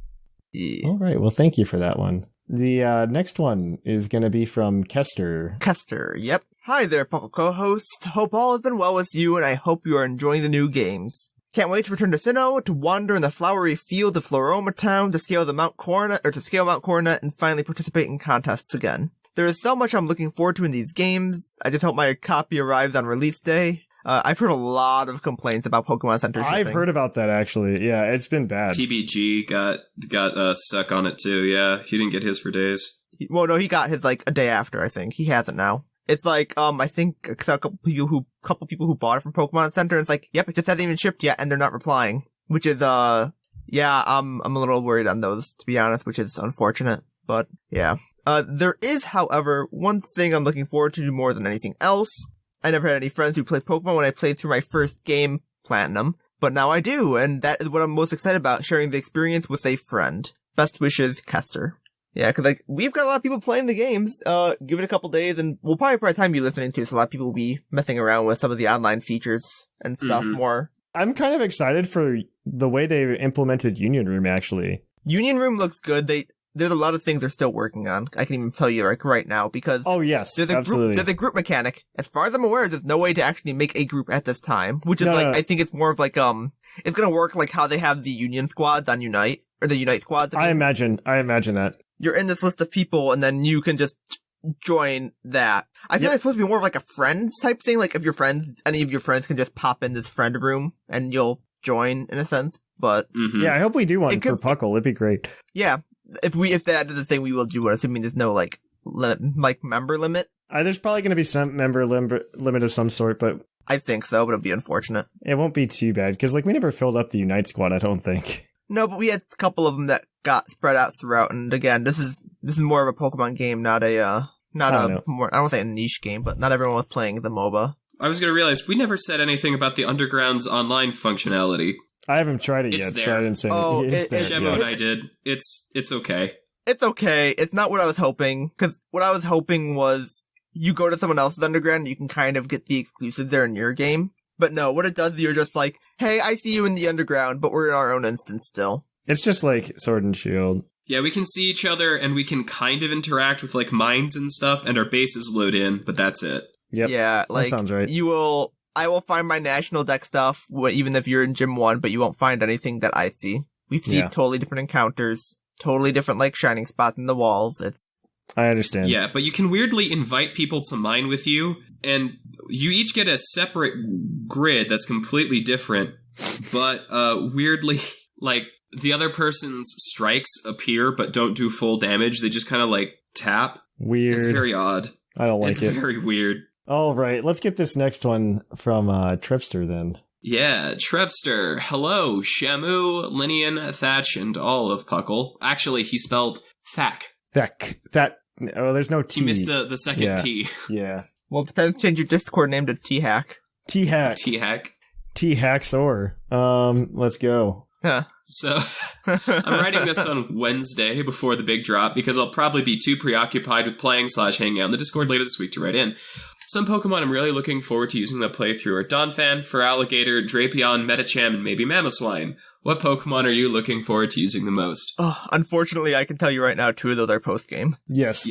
Yeah. All right, well, thank you for that one. The next one is going to be from Kester. Kester, yep. Hi there, PUCL co-host. Hope all has been well with you, and I hope you are enjoying the new games. Can't wait to return to Sinnoh, to wander in the flowery field of Floroma Town, to scale Mount Coronet, and finally participate in contests again. There is so much I'm looking forward to in these games. I just hope my copy arrives on release day. I've heard a lot of complaints about Pokemon Center shipping. I've heard about that, actually. Yeah, it's been bad. TBG got stuck on it, too. Yeah, he didn't get his for days. Well, no, he got his, like, a day after, I think. He has it now. It's like, I think a couple people who bought it from Pokemon Center, and it's like, yep, it just hasn't even shipped yet, and they're not replying. Which is, yeah, I'm a little worried on those, to be honest, which is unfortunate. But, yeah. There is, however, one thing I'm looking forward to more than anything else. I never had any friends who played Pokemon when I played through my first game, Platinum, but now I do, and that is what I'm most excited about, sharing the experience with a friend. Best wishes, Kester. Yeah, cause like, we've got a lot of people playing the games, give it a couple days, and we'll probably by the time you're listening to, so a lot of people will be messing around with some of the online features and stuff more. I'm kind of excited for the way they implemented Union Room, actually. Union Room looks good. There's a lot of things they're still working on. I can even tell you like right now because absolutely. There's a group mechanic. As far as I'm aware, there's no way to actually make a group at this time, which is I think it's more of like it's gonna work like how they have the Union squads on Unite or the Unite squads. I imagine that you're in this list of people and then you can just join that. I feel like it's supposed to be more of like a friends type thing. Like if any of your friends can just pop in this friend room and you'll join in a sense. But yeah, I hope we do one for PUCL. It'd be great. Yeah. If that is the thing, we will do it, assuming there's no, like member limit. There's probably going to be some member limit of some sort, but... I think so, but it'll be unfortunate. It won't be too bad, because, like, we never filled up the Unite squad, I don't think. No, but we had a couple of them that got spread out throughout, and again, this is more of a Pokemon game, not I don't want to say a niche game, but not everyone was playing the MOBA. I was going to realize, we never said anything about the Underground's online functionality. I haven't tried it yet, so I didn't say anything. Shamu and I did. It's okay. It's okay. It's not what I was hoping, because what I was hoping was you go to someone else's Underground and you can kind of get the exclusives there in your game. But no, what it does is you're just like, hey, I see you in the Underground, but we're in our own instance still. It's just like Sword and Shield. Yeah, we can see each other and we can kind of interact with like mines and stuff, and our bases load in, but that's it. Yep. Yeah, like, that sounds right. I will find my national deck stuff, even if you're in Gym 1, but you won't find anything that I see. We've seen totally different encounters, totally different, like, shining spots in the walls. I understand. Yeah, but you can weirdly invite people to mine with you, and you each get a separate grid that's completely different, but weirdly, like, the other person's strikes appear but don't do full damage. They just kind of, like, tap. Weird. It's very odd. I don't like it. It's very weird. All right, let's get this next one from Tripster then. Yeah, Trevster. Hello, Shamu, Lynain, Thatch, and all of PUCL. Actually, he spelled Thack. Oh, there's no T. He missed the second T. Yeah. Well, but then change your Discord name to T-Hack. T-Hack. T-Hacksaur. Let's go. Huh. So, I'm writing this on Wednesday before the big drop because I'll probably be too preoccupied with playing/hanging out in the Discord later this week to write in. Some Pokemon I'm really looking forward to using the playthrough are Donphan, Feraligatr, Drapion, Medicham, and maybe Mamoswine. What Pokemon are you looking forward to using the most? Oh, unfortunately, I can tell you right now, 2 of those are post-game. Yes.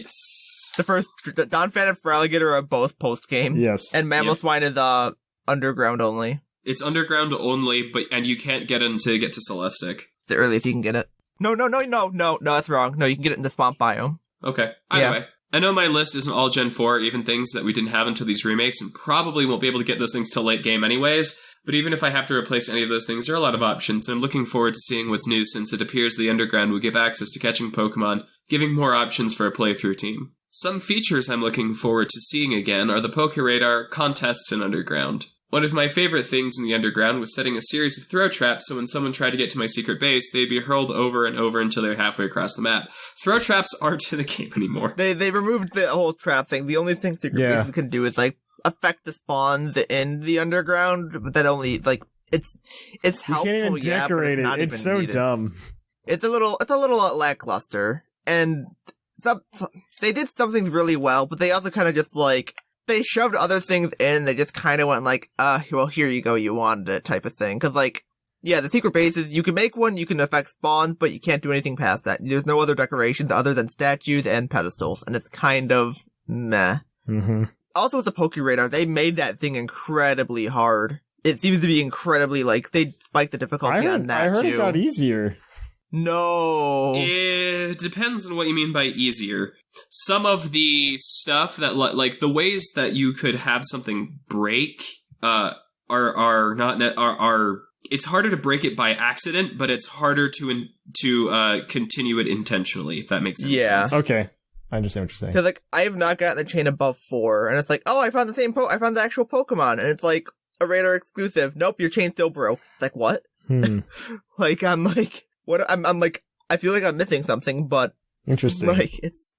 The first, Donphan and Feraligatr are both post-game. Yes. And Mamoswine is Underground only. It's Underground only, and you can't get it until you get to Celestic. The earliest you can get it. No, that's wrong. No, you can get it in the Swamp Biome. Okay. Either way. I know my list isn't all Gen 4, even things that we didn't have until these remakes, and probably won't be able to get those things till late game anyways. But even if I have to replace any of those things, there are a lot of options, and I'm looking forward to seeing what's new since it appears the Underground will give access to catching Pokemon, giving more options for a playthrough team. Some features I'm looking forward to seeing again are the PokeRadar contests in Underground. One of my favorite things in the Underground was setting a series of throw traps so when someone tried to get to my secret base, they'd be hurled over and over until they're halfway across the map. Throw traps aren't in the game anymore. They removed the whole trap thing. The only thing secret bases can do is, like, affect the spawns in the Underground, but that only, like, it's helpful, you can't even decorate it. It's so dumb. It's a little lackluster, and they did some things really well, but they also kind of just, like, they shoved other things in, they just kind of went like, well, here you go, you wanted it, type of thing. Cause, like, yeah, the secret bases, you can make one, you can affect spawns, but you can't do anything past that. There's no other decorations other than statues and pedestals, and it's kind of meh. Mm-hmm. Also, with the PokeRadar, they made that thing incredibly hard. It seems to be incredibly, like, they spiked the difficulty on that, I heard too. it got easier. No. It depends on what you mean by easier. Some of the stuff that, like, the ways that you could have something break, are it's harder to break it by accident, but it's harder to continue it intentionally, if that makes any sense. Okay. I understand what you're saying. Cause, like, I have not gotten a chain above 4, and it's like, oh, I found I found the actual Pokemon, and it's like, a radar exclusive. Nope, your chain still broke. Like, what? Like, I'm like, what? I'm like, I feel like I'm missing something, but. Interesting. Like, it's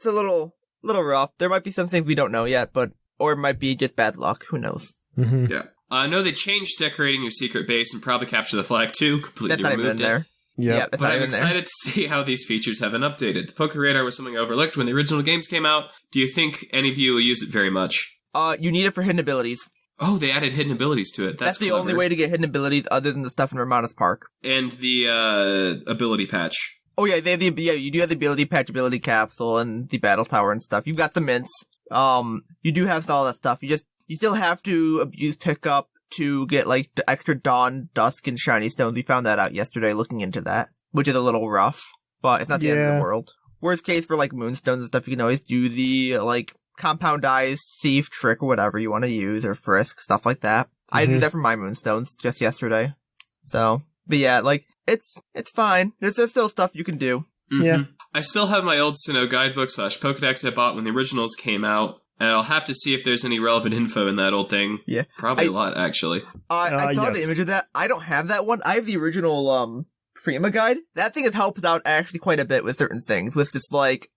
a little rough. There might be some things we don't know yet, or it might be just bad luck. Who knows? Mm-hmm. Yeah. I know they changed decorating your secret base and probably capture the flag too. Completely That's not even in there. Yeah, but I'm excited to see how these features have been updated. The PokeRadar was something I overlooked when the original games came out. Do you think any of you will use it very much? You need it for hidden abilities. Oh, they added hidden abilities to it. That's the clever. only way to get hidden abilities other than the stuff in Ramonda's Park. And the ability patch. Oh yeah, you do have the ability patch, ability capsule, and the battle tower and stuff. You've got the mints. You do have all that stuff. You still have to use pickup to get, like, the extra Dawn, Dusk, and Shiny Stones. We found that out yesterday looking into that, which is a little rough, but it's not the end of the world. Worst case for, like, Moonstones and stuff, you can always do the, like, Compound Eyes, Thief, Trick, or whatever you want to use, or Frisk, stuff like that. Mm-hmm. I did that for my Moonstones just yesterday. So, but yeah, like, it's fine. There's still stuff you can do. Mm-hmm. Yeah. I still have my old Sinnoh guidebook / Pokedex I bought when the originals came out. And I'll have to see if there's any relevant info in that old thing. Yeah. Probably a lot, actually. I saw the image of that. I don't have that one. I have the original, Prima guide. That thing has helped out actually quite a bit with certain things. With just like,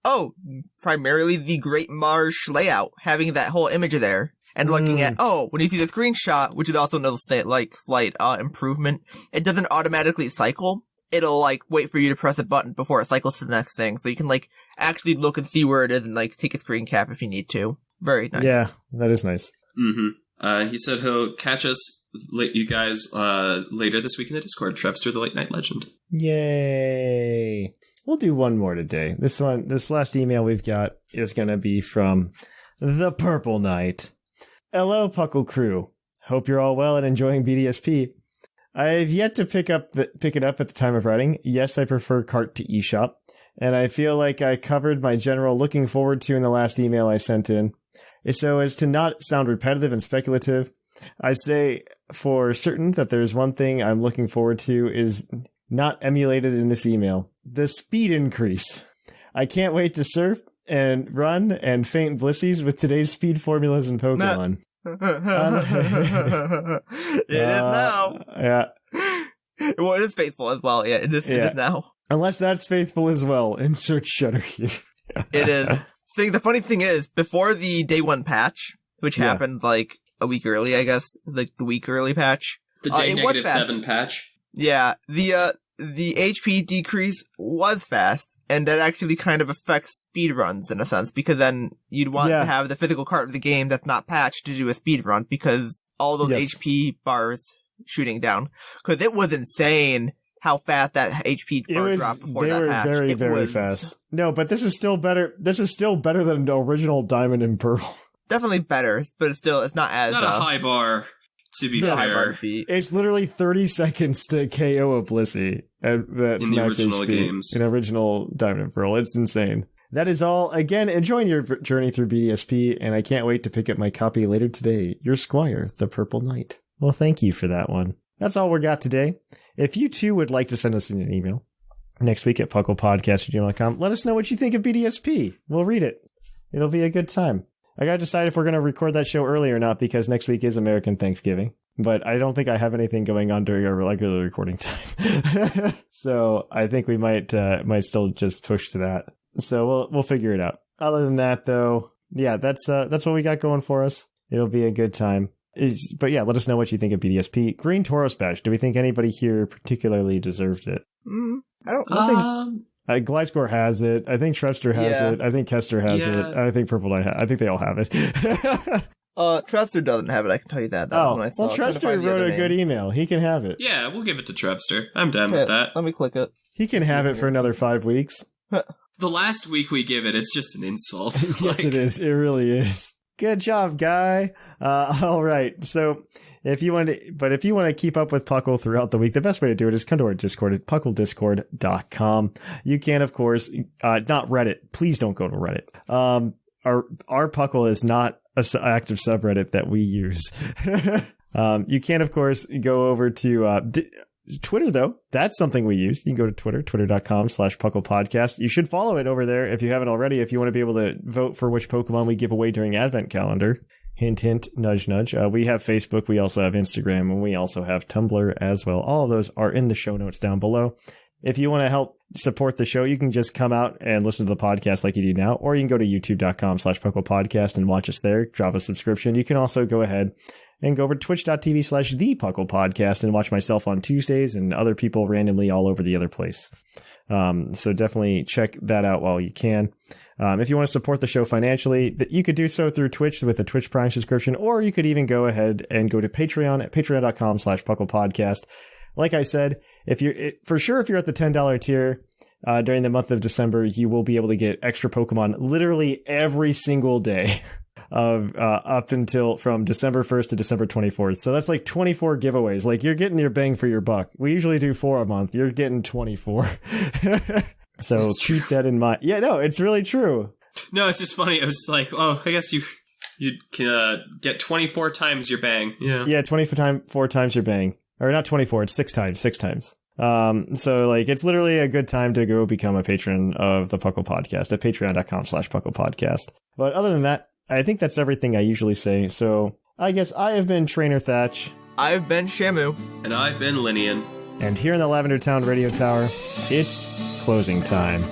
primarily the Great Marsh layout. Having that whole image there. And looking at, when you see the screenshot, which is also another slight improvement, it doesn't automatically cycle. It'll, like, wait for you to press a button before it cycles to the next thing. So you can, like, actually look and see where it is and, like, take a screen cap if you need to. Very nice. Yeah, that is nice. Mm-hmm. He said he'll catch us, you guys, later this week in the Discord. Trevster, the Late Night Legend. Yay! We'll do one more today. This last email we've got is going to be from the Purple Knight. Hello, Puckle crew. Hope you're all well and enjoying BDSP. I've yet to pick it up at the time of writing. Yes, I prefer cart to eShop, and I feel like I covered my general looking forward to in the last email I sent in. So as to not sound repetitive and speculative, I say for certain that there's one thing I'm looking forward to is not emulated in this email. The speed increase. I can't wait to surf and run and faint blissies with today's speed formulas in Pokemon. It is now. Yeah. Well, it is faithful as well. Yeah, it is now. Unless that's faithful as well. Insert shudder here. It is. The funny thing is, before the day 1 patch, which happened like a week early, I guess, like the week early patch. The day -7 patch? Yeah, the HP decrease was fast, and that actually kind of affects speedruns in a sense, because then you'd want to have the physical card of the game that's not patched to do a speedrun, because all those HP bars shooting down. Because it was insane how fast that HP bar dropped before that patch. They were very fast. No, but this is still better. This is still better than the original Diamond and Pearl. Definitely better, but it's not as... Not a high bar, to be fair. It's literally 30 seconds to KO a Blissey. In the original games. In original Diamond and Pearl. It's insane. That is all. Again, enjoying your journey through BDSP, and I can't wait to pick up my copy later today. Your Squire, the Purple Knight. Well, thank you for that one. That's all we got today. If you too would like to send us an email next week at puclpodcast@gmail.com, let us know what you think of BDSP. We'll read it. It'll be a good time. I gotta decide if we're gonna record that show early or not, because next week is American Thanksgiving. But I don't think I have anything going on during our regular recording time. So I think we might still just push to that. So we'll figure it out. Other than that, though, yeah, that's what we got going for us. It'll be a good time. But yeah, let us know what you think of BDSP. Green Tauros Bash. Do we think anybody here particularly deserved it? I don't think Gliscor has it. I think Trevster has it. I think Kester has it. I think Purple Knight I think they all have it. Trevster doesn't have it, I can tell you that. That was when I saw well, Trevster wrote a good email. He can have it. Yeah, we'll give it to Trevster. I'm down with that. Let me click it. He can have it for another 5 weeks. The last week we give it, it's just an insult. Yes, it is. It really is. Good job, guy. All right. So if you want to keep up with Puckle throughout the week, the best way to do it is come to our Discord at pucldiscord.com. You can, of course, not Reddit. Please don't go to Reddit. Our Puckle is not an active subreddit that we use. You can, of course, go over to Twitter, though. That's something we use. You can go to Twitter, twitter.com/PucklePodcast. You should follow it over there if you haven't already, if you want to be able to vote for which Pokemon we give away during Advent Calendar. Hint, hint, nudge, nudge. We have Facebook. We also have Instagram, and we also have Tumblr as well. All of those are in the show notes down below. If you want to help support the show, you can just come out and listen to the podcast like you do now, or you can go to youtube.com/PucklePodcast and watch us there. Drop a subscription. You can also go ahead and go over to twitch.tv/thepucklepodcast and watch myself on Tuesdays and other people randomly all over the other place. So definitely check that out while you can. If you want to support the show financially, you could do so through Twitch with a Twitch Prime subscription, or you could even go ahead and go to Patreon at patreon.com/pucklepodcast. Like I said, if you're at the $10 tier, during the month of December, you will be able to get extra Pokemon literally every single day of up until from December 1st to December 24th. So that's like 24 giveaways. Like, you're getting your bang for your buck. We usually do 4 a month. You're getting 24. So keep that in mind. Yeah, no, it's really true. No, it's just funny. I was like, oh, I guess you can get 24 times your bang. Yeah, 24 times your bang. Or not 24, it's 6 times. So like, it's literally a good time to go become a patron of the Puckle Podcast at patreon.com/pucklepodcast. But other than that, I think that's everything I usually say. So I guess I have been Trainer Thatch. I've been Shamu. And I've been Lynain. And here in the Lavender Town Radio Tower, it's closing time.